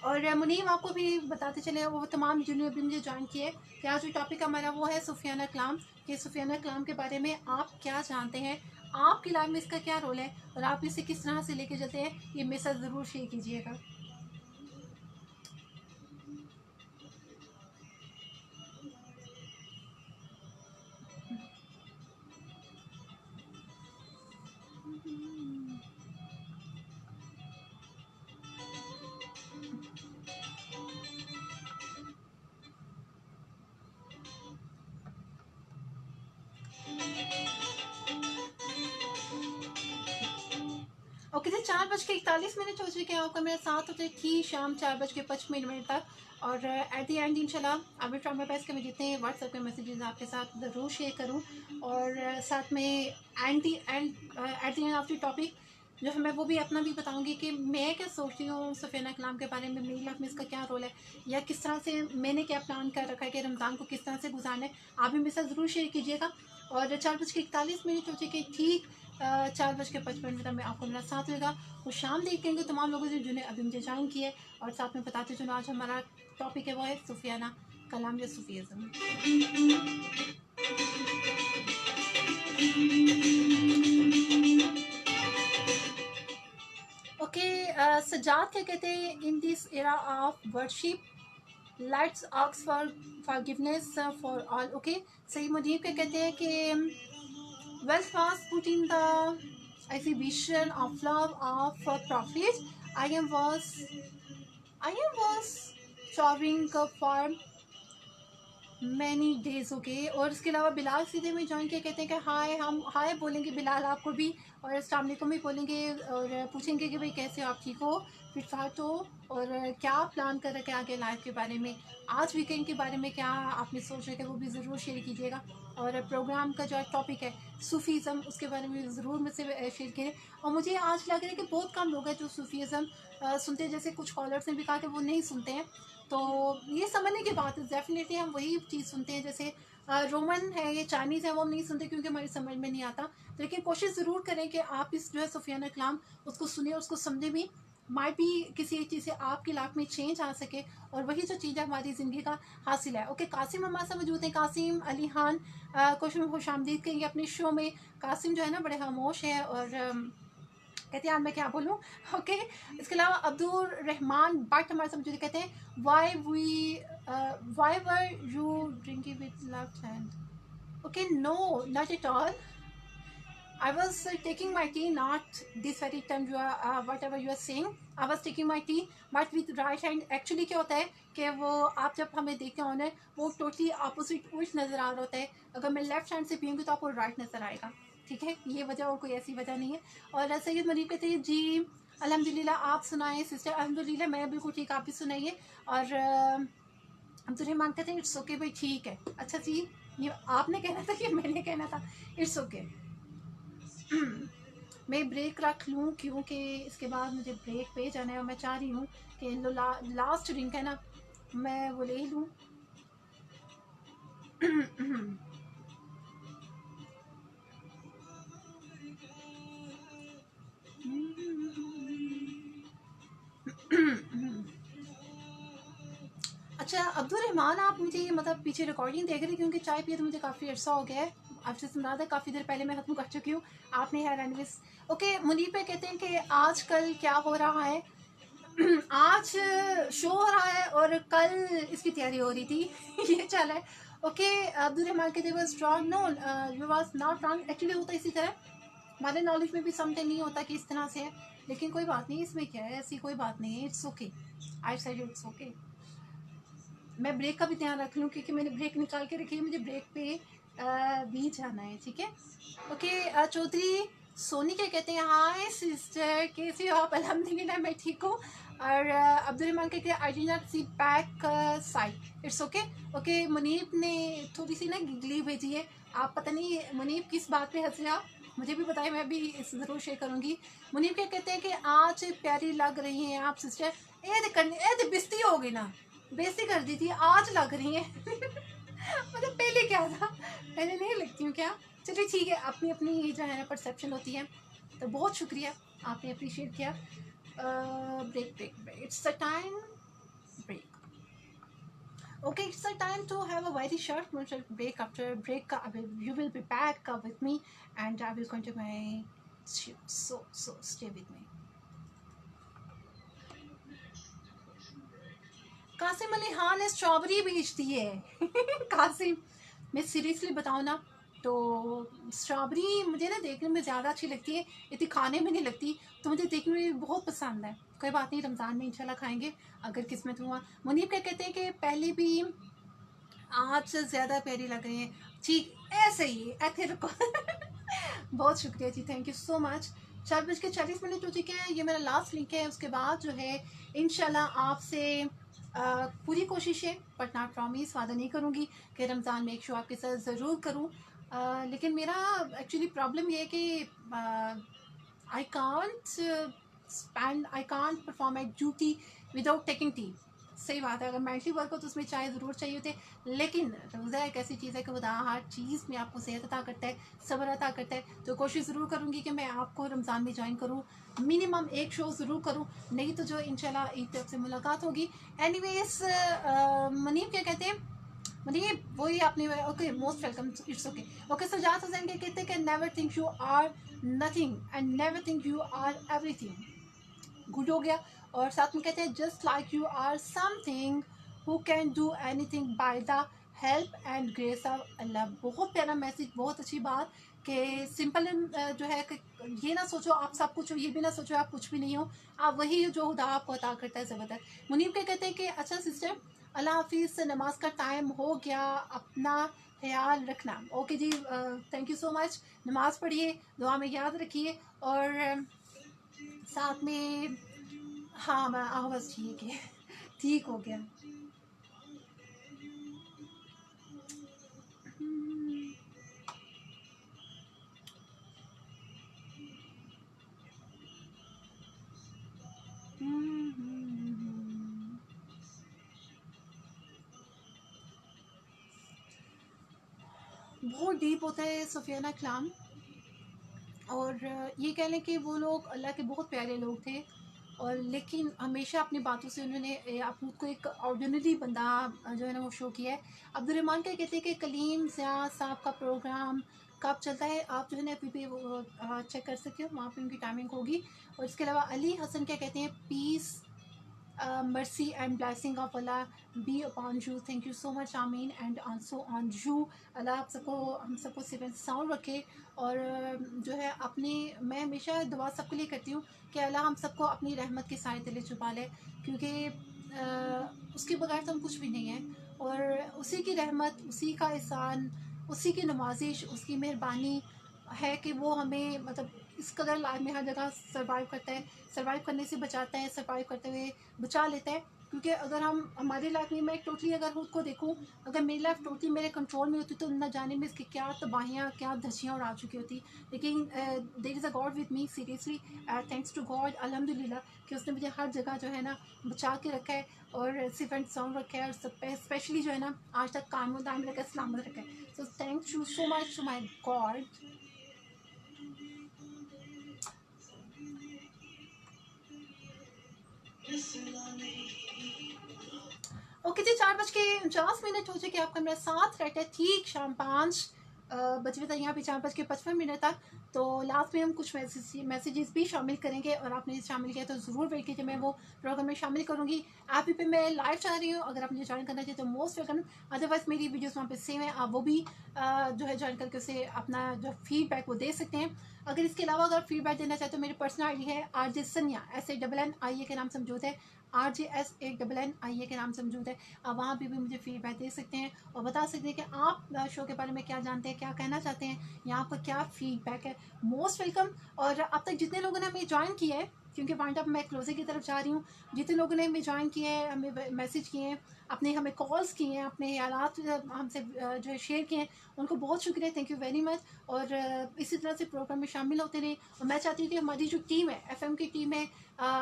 और मुनीम आपको भी बताते चले वो तमाम जिन्होंने अभी मुझे ज्वाइन किए कि आज जो टॉपिक हमारा वो है सुफियाना कलाम, कि सुफियाना कलाम के बारे में आप क्या जानते हैं, आपकी लाइफ में इसका क्या रोल है और आप इसे किस तरह से लेके चलते हैं, ये मेरे साथ ज़रूर शेयर कीजिएगा। ओके जी, 4:41 हो चुके हैं। आपका मेरा साथ होते थी शाम 4:55 तक। और एट दी एंड इंशाल्लाह आई विल ट्राई माय बेस्ट कि मैं जितने व्हाट्सएप के मैसेजेस आपके साथ ज़रूर शेयर करूं। और साथ में at the end of the topic जो है मैं वो भी अपना भी बताऊंगी कि मैं क्या सोचती हूँ सुफियाना कलाम के बारे में, मेरी लाइफ में इसका क्या रोल है या किस तरह से मैंने क्या प्लान कर रखा है कि रमज़ान को किस तरह से गुजारना है, आप भी मेरे साथ ज़रूर शेयर कीजिएगा। और 4:41 हो चुके ठीक 4:55 तक मैं आपको मेरा साथ होगा। वो शाम देखेंगे तमाम लोगों से जिन्हें अभी मुझे ज्वाइन किया है। और साथ में बताते चलो आज हमारा टॉपिक है वो है सुफियाना कलाम या सूफीज़्म। ओके, सजाद क्या कहते हैं, in this era of worship let's ask for forgiveness for all. Okay, सही मुनीब क्या कहते हैं कि wealth was put in the exhibition of love of profit. I am was showering for many days हो गए। और इसके अलावा बिलाल सीधे में ज्वाइन किया, कहते हैं कि हाय, हम हाय बोलेंगे बिलाल आपको भी और अस्सलाम वालेकुम भी बोलेंगे और पूछेंगे कि भाई कैसे हो, आप ठीक हो, फिट फाट हो और क्या प्लान कर रखे आगे लाइफ के बारे में, आज वीकेंड के बारे में क्या आपने सोच रखे वो भी ज़रूर शेयर कीजिएगा। और प्रोग्राम का जो टॉपिक है सूफीज़म, उसके बारे में ज़रूर मुझसे शेयर करें। और मुझे आज लग रहा है कि बहुत कम लोग हैं जो सूफीज़म सुनते हैं, जैसे कुछ कॉलर्स ने भी कहा कि वो नहीं सुनते हैं। तो ये समझने की बात है, डेफिनेटली हम वही चीज़ सुनते हैं, जैसे रोमन है ये चाइनीज़ है वो हम नहीं सुनते क्योंकि हमारी समझ में नहीं आता। लेकिन कोशिश ज़रूर करें कि आप इस जो है सुफियाना कलाम उसको सुने, उसको समझे भी माइट भी किसी एक चीज़ से आपकी लाइफ में चेंज आ सके, और वही जो चीज़ है हमारी ज़िंदगी का हासिल है। ओके, कासिम हमारे साथ मौजूद हैं। कासिम अली खान खुश आमदीद कहेंगे अपने शो में। कासिम जो है ना बड़े खामोश हैं और कहते हैं यार मैं क्या बोलूँ। ओके, इसके अलावा अब्दुल रहमान भट्ट हमारे साथ मौजूद हैं, कहते हैं why were you drinking with left hand. Okay, no not at all, I was taking my tea, not this very time you are whatever you are saying. I was taking my tea, but with right hand. Actually क्या होता है कि वो आप जब हमें देखते हो ना वो टोटली अपोजिट उल्ट नज़र आ रहा होता है। अगर मैं लेफ्ट हैंड से पीऊँगी तो आपको राइट नज़र आएगा, ठीक है, ये वजह और कोई ऐसी वजह नहीं है। और सैयद मरीम कहते हैं जी अल्हम्दुलिल्लाह, आप सुनाएं सिस्टर। अल्हम्दुलिल्लाह मैं बिल्कुल ठीक, आप भी सुनाइए। और अब्दुलरहमान कहते हैं इट्स ओके भाई, ठीक है। अच्छा जी, ये आपने कहना था कि मैंने कहना था? It's okay. मैं ब्रेक रख लूँ क्योंकि इसके बाद मुझे ब्रेक पे जाना है और मैं चाह रही हूँ कि लास्ट ड्रिंक है ना मैं वो ले लूँ। अच्छा अब्दुल रहमान, आप मुझे मतलब पीछे रिकॉर्डिंग देख रहे हैं क्योंकि चाय पिए तो मुझे काफ़ी अर्सा हो गया है। आपसे सुना था काफ़ी देर पहले मैं ख़त्म कर चुकी हूँ, आपने है एनिवेस। ओके, मुनीर पे कहते हैं कि आजकल क्या हो रहा है। आज शो हो रहा है और कल इसकी तैयारी हो रही थी। ये चल है। ओके, अब्दुल रहमान कहते हैं strong, no you was not wrong. Actually होता इसी तरह, हमारे नॉलेज में भी समथिंग नहीं होता कि इस तरह से है, लेकिन कोई बात नहीं, इसमें क्या है, ऐसी कोई बात नहीं है। It's okay, I said it's okay. मैं ब्रेक का भी ध्यान रख लूँ क्योंकि मैंने ब्रेक निकाल के रखी है, मुझे ब्रेक पे भी जाना है, ठीक है। ओके, चौधरी सोनी क्या कहते हैं, हाय सिस्टर कैसी हो आप? अल्हम्दुलिल्लाह मैं ठीक हूँ। और अब्दुल रहमान कहते हैं I did not see back side, it's okay. Okay, Munib ने थोड़ी सी ना गिगली भेजी है, आप पता नहीं मुनीब किस बात पे हंस रहे हैं आप, मुझे भी बताएं, मैं भी इस ज़रूर शेयर करूँगी। मुनीब क्या कहते हैं कि आज प्यारी लग रही हैं आप सिस्टर। ए बेइज्जती हो गई ना, बेइज्जती कर दी थी, आज लग रही हैं। मतलब पहले क्या था, पहले नहीं लगती हूँ क्या? चलिए ठीक है, अपनी अपनी जो है ना परसेप्शन होती है, तो बहुत शुक्रिया आपने अप्रिशिएट किया। Break break break, it's the time break. Okay, it's the time to have a very short break. After break, you will be back with me, and I will continue my shoot. So stay with me. Qasim Ali Khan ने strawberry बेच दी है। कासिम, मैं seriously बताऊँ ना तो strawberry मुझे ना देखने में ज़्यादा अच्छी लगती है, इतनी खाने में नहीं लगती, तो मुझे देखने में बहुत पसंद है। कोई बात नहीं, रमज़ान में इंशाल्लाह खाएंगे अगर किस्मत हुआ। मुनीब क्या कहते हैं कि पहले भी आज से ज़्यादा प्यारी लग रही हैं, ठीक ऐसे ही ऐसे रुको। बहुत शुक्रिया जी, थैंक यू सो मच। 4:40 हो चुके हैं, ये मेरा लास्ट लिंक है, उसके बाद जो है इंशाल्लाह आपसे पूरी कोशिश है बट नॉट प्रॉमिस, वादा नहीं करूँगी कि रमज़ान में एक शो आपके साथ ज़रूर करूँ। लेकिन मेरा एक्चुअली प्रॉब्लम ये है कि I can't perform my duty without taking tea. सही बात है, अगर मेंटली वर्क हो तो उसमें चाय ज़रूर चाहिए होते, लेकिन रोज़ा एक ऐसी चीज़ है कि खुदा हर चीज़ में आपको सेहत अता करता है, सब्र अता करता है। तो कोशिश ज़रूर करूँगी कि मैं आपको रमज़ान में ज्वाइन करूँ, मिनिमम एक शो ज़रूर करूँ, नहीं तो जो इंशाल्लाह ईद पे आपसे मुलाकात होगी। एनीवेज, मनीब क्या कहते हैं, मनीब वही आपने, okay most welcome, it's okay. Okay, Sajjad Hussain क्या कहते हैं कि never think you are nothing and never think you are everything. Good हो गया। और साथ में कहते हैं just like you are something who can do anything by the help and grace of Allah. बहुत प्यारा मैसेज, बहुत अच्छी बात कि सिंपल जो है कि ये ना सोचो आप सब कुछ हो, ये भी ना सोचो आप कुछ भी नहीं हो, आप वही जो खुदा आपको अता करता है, ज़बरदस्त। मुनीब क्या कहते हैं कि अच्छा सिस्टर अल्लाह हाफिज़, नमाज का टाइम हो गया, अपना ख्याल रखना। Okay ji, thank you so much. नमाज़ पढ़िए, दुआ में याद रखिए, और साथ में हाँ मैं बस ठीक है, ठीक हो गया। बहुत डीप होता है सुफियाना कलाम, और ये कह लें कि वो लोग अल्लाह के बहुत प्यारे लोग थे, और लेकिन हमेशा अपनी बातों से उन्होंने आप को एक ऑर्डिनरी बंदा जो है ना वो शो किया है। अब्दुलरहमान क्या कहते हैं कि कलीम ज़िया साहब का प्रोग्राम कब चलता है, आप जो है ना अभी भी वो चेक कर सकते हो, वहाँ पे उनकी टाइमिंग होगी। और इसके अलावा अली हसन क्या कहते हैं, piece mercy and blessing of Allah be upon you. Thank you so much आमीन and also on you. अल्लाह आप सबको हम सबको सिर्फ साउंड रखे। और जो है अपने मैं हमेशा दुआ सबके लिए करती हूँ कि अल्लाह हम सबको अपनी रहमत के साए तले छुपा ले, क्योंकि उसके बगैर तो हम कुछ भी नहीं है। और उसी की रहमत, उसी का एहसान, उसी की नवाजिश, उसकी मेहरबानी है कि वो हमें मतलब इस कदर लाइफ में हर जगह सर्वाइव करता है, सर्वाइव करने से बचाता है, सर्वाइव करते हुए बचा लेता है। क्योंकि अगर हम हमारी लाइफ में, मैं टोटली अगर खुद को देखूं, अगर मेरी लाइफ टोटली मेरे कंट्रोल में होती तो न जाने में इसकी क्या तबाहियाँ, क्या धज्जियाँ उड़ा चुकी होती। लेकिन there is a God with me, seriously thanks to God, अल्हम्दुलिल्लाह कि उसने मुझे हर जगह जो है ना बचा के रखा है और सिर्फ एंड साउंड रखा है, और स्पेशली जो है ना आज तक कायम दायम रखा है, सलामत रखा है। So thank you so much to my God. Okay जी, 4:49 हो चुके, आपका मेरा साथ रहता है ठीक शाम 5 बजे तक, यहाँ पे 4:55 तक। तो लास्ट में हम कुछ मैसेजेस भी शामिल करेंगे, और आपने शामिल किया तो ज़रूर वेट कीजिए, मैं वो प्रोग्राम में शामिल करूँगी। ऐप पे मैं लाइव चला रही हूँ, अगर आप मुझे ज्वाइन करना चाहिए तो मोस्ट वेलकम। अदरवाइज़ मेरी वीडियोस वहाँ पे सेम है, आप वो भी जो है ज्वाइन करके उसे अपना जो फीडबैक वो दे सकते हैं। अगर इसके अलावा अगर फीडबैक देना चाहते तो मेरी पर्सनल आई डी है RJ सनिया, SANNIA के नाम से मौजूद है, RJSANNIA के नाम से मौजूद है। आप वहाँ भी मुझे फीडबैक दे सकते हैं और बता सकते हैं कि आप शो के बारे में क्या जानते हैं, क्या कहना चाहते हैं, या आपका क्या फीडबैक है। Most welcome. और अब तक जितने लोगों ने हमें ज्वाइन किया है, क्योंकि वाइंड अप मैं क्लोजिंग की तरफ जा रही हूँ, जितने लोगों ने हमें ज्वाइन किया है, हमें मैसेज किए हैं, अपने हमें कॉल्स किए हैं, अपने हालात हमसे जो है शेयर किए हैं, उनको बहुत शुक्रिया, थैंक यू वेरी मच। और इसी तरह से प्रोग्राम में शामिल होते रहे। और मैं चाहती हूँ कि हमारी जो टीम है, FM की टीम है,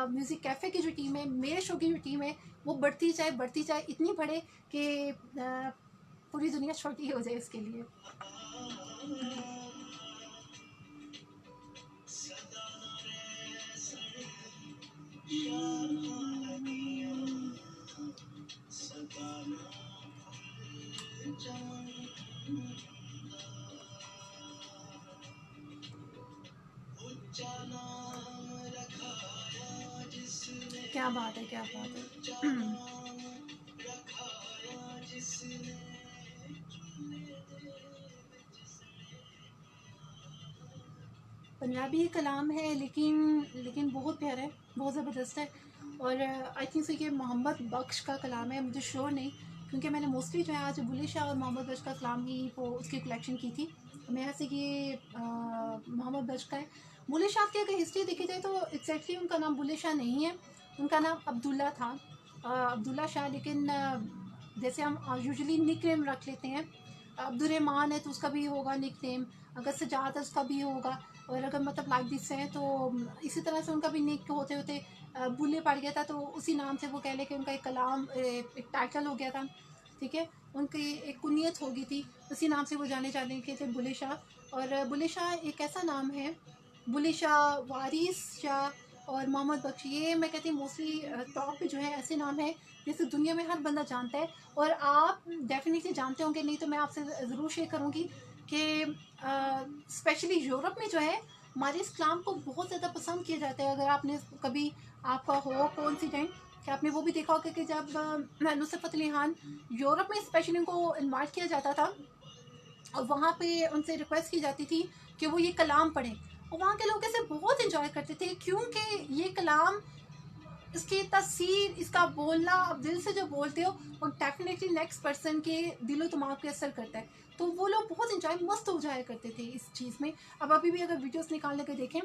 म्यूज़िक कैफ़े की जो टीम है, मेरे शो की जो टीम है, वो बढ़ती जाए, इतनी बढ़े कि पूरी दुनिया छोटी हो जाए इसके लिए। क्या बात है, क्या बात है। पंजाबी कलाम है, लेकिन बहुत प्यारा है, बहुत ज़बरदस्त है। और आई थिंक सो ये मोहम्मद बख्श का कलाम है, मुझे श्योर नहीं, क्योंकि मैंने मोस्टली जो है आज बुल्ले शाह और मोहम्मद बख्श का कलाम ही वो उसकी कलेक्शन की थी। मैं ऐसे कि मोहम्मद बख्श का है। बुल्ले शाह की अगर हिस्ट्री देखी जाए तो एग्जैक्टली उनका नाम बुल्ले शाह नहीं है, उनका नाम अब्दुल्ला था, अब्दुल्ला शाह। लेकिन जैसे हम यूजुअली निक नेम रख लेते हैं, अब्दुलरहमान है तो उसका भी होगा निक नेम, अगर सजाद है उसका भी होगा, और अगर मतलब लाइक दिस है तो इसी तरह से उनका भी निक होते होते बुल्ले पड़ गया था, तो उसी नाम से वो कह ले कि उनका एक कलाम एक टाइटल हो गया था, ठीक है, उनकी एक कुनियत हो गई थी, उसी नाम से वो जाने जाने के थे बुल्ले शाह। और बुल्ले शाह एक ऐसा नाम है, बुल्ले शाह, वारिस शाह और मोहम्मद बख्श, ये मैं कहती हूँ मोस्टली टॉप पे जो है ऐसे नाम है जिसे दुनिया में हर बंदा जानता है। और आप डेफिनेटली जानते होंगे, नहीं तो मैं आपसे ज़रूर शेयर करूँगी कि स्पेशली यूरोप में जो है हमारे इस कलाम को बहुत ज़्यादा पसंद किया जाता है। अगर आपने कभी आपका हो कोइंसिडेंट कि आपने वो भी देखा होगा कि जब नुसरत फ़तेह अली खान यूरोप में स्पेशली उनको इन्वाइट किया जाता था और वहाँ पे उनसे रिक्वेस्ट की जाती थी कि वो ये कलाम पढ़ें, और वहाँ के लोग इसे बहुत इंजॉय करते थे, क्योंकि ये कलाम, इसकी तस्वीर, इसका बोलना, आप दिल से जो बोलते हो वो डेफिनेटली नेक्स्ट पर्सन के दिलो दिमाग पे असर करता है। तो वो लोग बहुत इंजॉय मस्त हो जाया करते थे इस चीज़ में। अब अभी भी अगर वीडियोस निकाल के देखें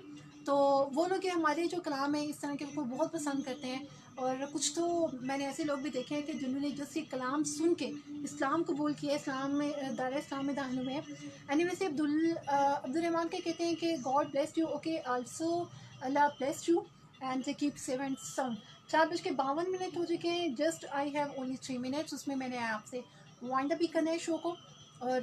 तो वो लोग हमारे जो कलाम है इस तरह के को बहुत पसंद करते हैं। और कुछ तो मैंने ऐसे लोग भी देखे हैं कि जिन्होंने जैसे कलाम सुन के इस्लाम कबूल किया, इस्लाम में दायरा इस्लाम में दाखिल हुए हैं। एनीवे से अब्दुलरहमान के कहते हैं कि God bless you, okay also Allah bless you and keep save and sound. 4:52 हो चुके हैं, just I have only 3 minutes, उसमें मैंने आपसे वाइंड अप भी करना है शो को, और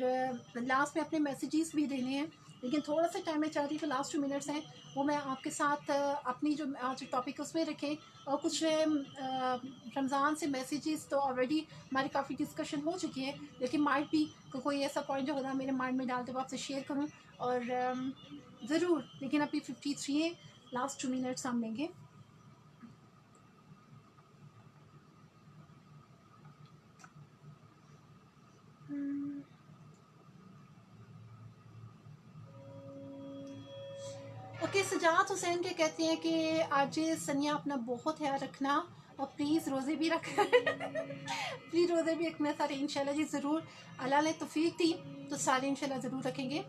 लास्ट में अपने मैसेजेस भी देने हैं। लेकिन थोड़ा सा टाइम में चाह रही, तो लास्ट 2 मिनट्स हैं वो मैं आपके साथ अपनी जो आज टॉपिक है उसमें रखें। और कुछ रमज़ान से मैसेजेस तो ऑलरेडी हमारी काफ़ी डिस्कशन हो चुकी है, लेकिन माइट भी कोई ऐसा पॉइंट जो होगा मेरे माइंड में डालते हुए आपसे शेयर करूँ। और ज़रूर, लेकिन अभी 53 है, लास्ट 2 मिनट्स हम लेंगे। ओके, सजाद हुसैन के कहते हैं कि आज सनिया अपना बहुत ख्याल रखना और प्लीज़ रोज़े भी रख प्लीज़ रोज़े भी रखना सारे, इंशाल्लाह जी ज़रूर, अल्लाह ने तौफीक दी तो सारे इंशाल्लाह ज़रूर रखेंगे।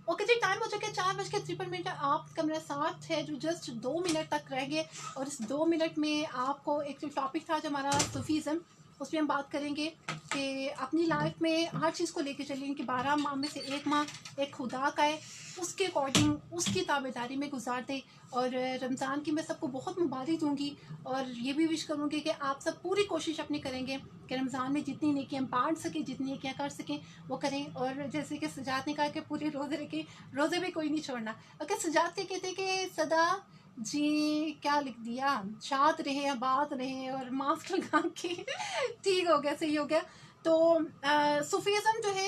ओके जी, टाइम हो चुका है 4:53। आप कमरा 7 है जो जस्ट 2 मिनट तक रह गए, और इस 2 मिनट में आपको एक जो टॉपिक था जो हमारा सूफीज़म, उसमें हम बात करेंगे कि अपनी लाइफ में हर चीज़ को लेके चलिए कि 12 माह में से 1 माह एक खुदा का है, उसके अकॉर्डिंग उसकी ताबेदारी में गुजार दे। और रमज़ान की मैं सबको बहुत मुबारक दूंगी, और ये भी विश करूँगी कि आप सब पूरी कोशिश अपनी करेंगे कि रमज़ान में जितनी नेकियां बांट सकें, जितनी नेकियां कर सकें वो करें। और जैसे कि सजाद ने कहा कि पूरे रोज़े रखें, रोज़े भी कोई नहीं छोड़ना। अगर सजाद के कहते कि सदा जी क्या लिख दिया, शाद रहे आबाद रहे और मास्क लगा के ठीक हो गया, सही हो गया। तो सूफीज़म जो है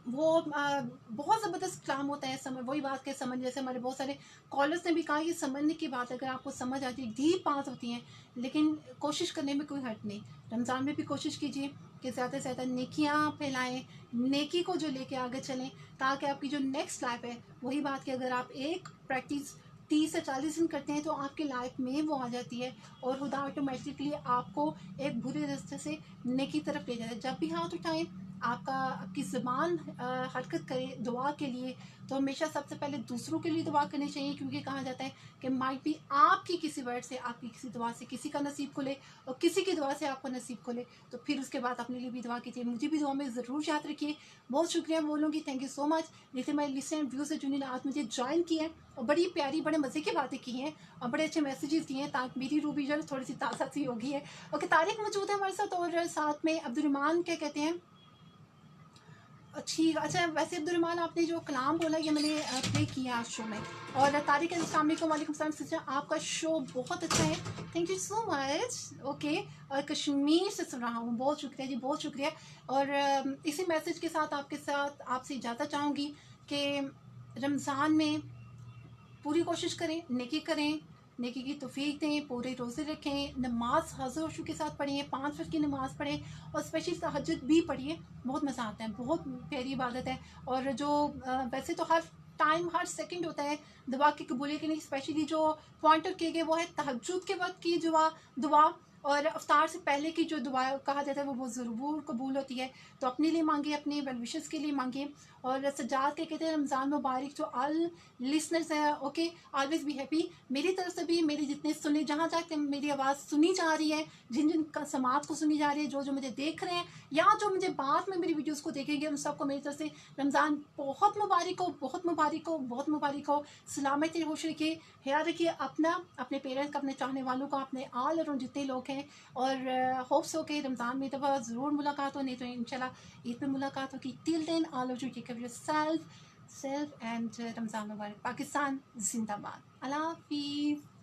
वो बहुत ज़बरदस्त कलाम होता है। समझ, वही बात के समझ, जैसे हमारे बहुत सारे कॉलर्स ने भी कहा, ये समझने की बात अगर आपको समझ आती है, डीप बात होती हैं, लेकिन कोशिश करने में कोई हर्ट नहीं। रमज़ान में भी कोशिश कीजिए कि ज़्यादा से ज़्यादा नेकियां फैलाएं, नेकी को जो लेके आगे चलें, ताकि आपकी जो नेक्स्ट लाइफ है, वही बात कि अगर आप एक प्रैक्टिस 30 से 40 दिन करते हैं तो आपकी लाइफ में वो आ जाती है, और खुदा ऑटोमेटिकली आपको एक बुरे रास्ते से नेकी तरफ ले जाता है। जब भी हाथ उठाएं, आपकी ज़बान हरकत करे दुआ के लिए, तो हमेशा सबसे पहले दूसरों के लिए दुआ करनी चाहिए, क्योंकि कहा जाता है कि माइट भी आपकी किसी वर्ड से, आपकी किसी दुआ से किसी का नसीब खुले, और किसी की दुआ से आपको नसीब खुले, तो फिर उसके बाद अपने लिए भी दुआ कीजिए। मुझे भी दुआ में ज़रूर याद रखिए। बहुत शुक्रिया बोलूँगी, थैंक यू सो मच। लेकिन मैं लिसन एंड व्यू से जिन्होंने आज मुझे ज्वाइन किया है और बड़ी प्यारी, बड़े मज़े की बातें की हैं और बड़े अच्छे मैसेजेस दिए हैं, ताकि मेरी रूह भी जो थोड़ी सी ताज़ा सी हो गई है। ओके, तारिक मौजूद है हमारे साथ, और साथ में अब्दुलरहमान क्या कहते हैं, ठीक। अच्छा, वैसे अब्दुलरहमान आपने जो कलाम बोला ये मैंने प्ले किया आज शो में। और तारिक, अस्सलाम वालेकुम सलाम सिस्टर, आपका शो बहुत अच्छा है, thank you so much. Okay, और कश्मीर से सुन रहा हूँ, बहुत शुक्रिया जी, बहुत शुक्रिया। और इसी मैसेज के साथ आपसे इजाज़त चाहूँगी कि रमज़ान में पूरी कोशिश करें, नेकी करें, नेकी की तौफीक दें, पूरे रोज़े रखें, नमाज हज़र खुशू के साथ पढ़िए, 5 वक्त की नमाज़ पढ़ें, और स्पेशली तहज्जुद भी पढ़िए, बहुत मज़ा आता है, बहुत प्यारी इबादत है। और जो वैसे तो हर टाइम हर सेकंड होता है दुआ की कबूलियत के लिए, स्पेशली जो पॉइंट आउट किए गए वो है तहज्जुद के वक्त की दुआ, और अफ्तार से पहले की जो दुआ कहा जाता है वो ज़रूर कबूल होती है। तो अपने लिए मांगिए, अपने वेल विशेस के लिए मांगिए। और सजाद के कहते हैं रमज़ान मुबारक जो ऑल लिसनर्स हैं, ओके, ऑलवेज बी हैप्पी। मेरी तरफ से भी, मेरे जितने सुने, जहाँ तक मेरी आवाज़ सुनी जा रही है, जिन जिन का समाज को सुनी जा रही है, जो जो मुझे देख रहे हैं या जो मुझे बाद में मेरी वीडियोस को देखेंगे, उन सबको मेरी तरफ से रमज़ान बहुत मुबारक हो, बहुत मुबारक हो, बहुत मुबारक हो। सलामत खुश रखिए, ख्याल रखिए अपना, अपने पेरेंट्स का, अपने चाहने वालों का, अपने आल और जितने लोग हैं। और होप्स हो कि रमज़ान में दफ़ा ज़रूर मुलाकात हो, नहीं तो इंशाल्लाह ईद में मुलाकात होगी। Till then all of you take care of yourself and Ramzan मुबारक। पाकिस्तान जिंदाबाद। अल्लाह हाफिज़।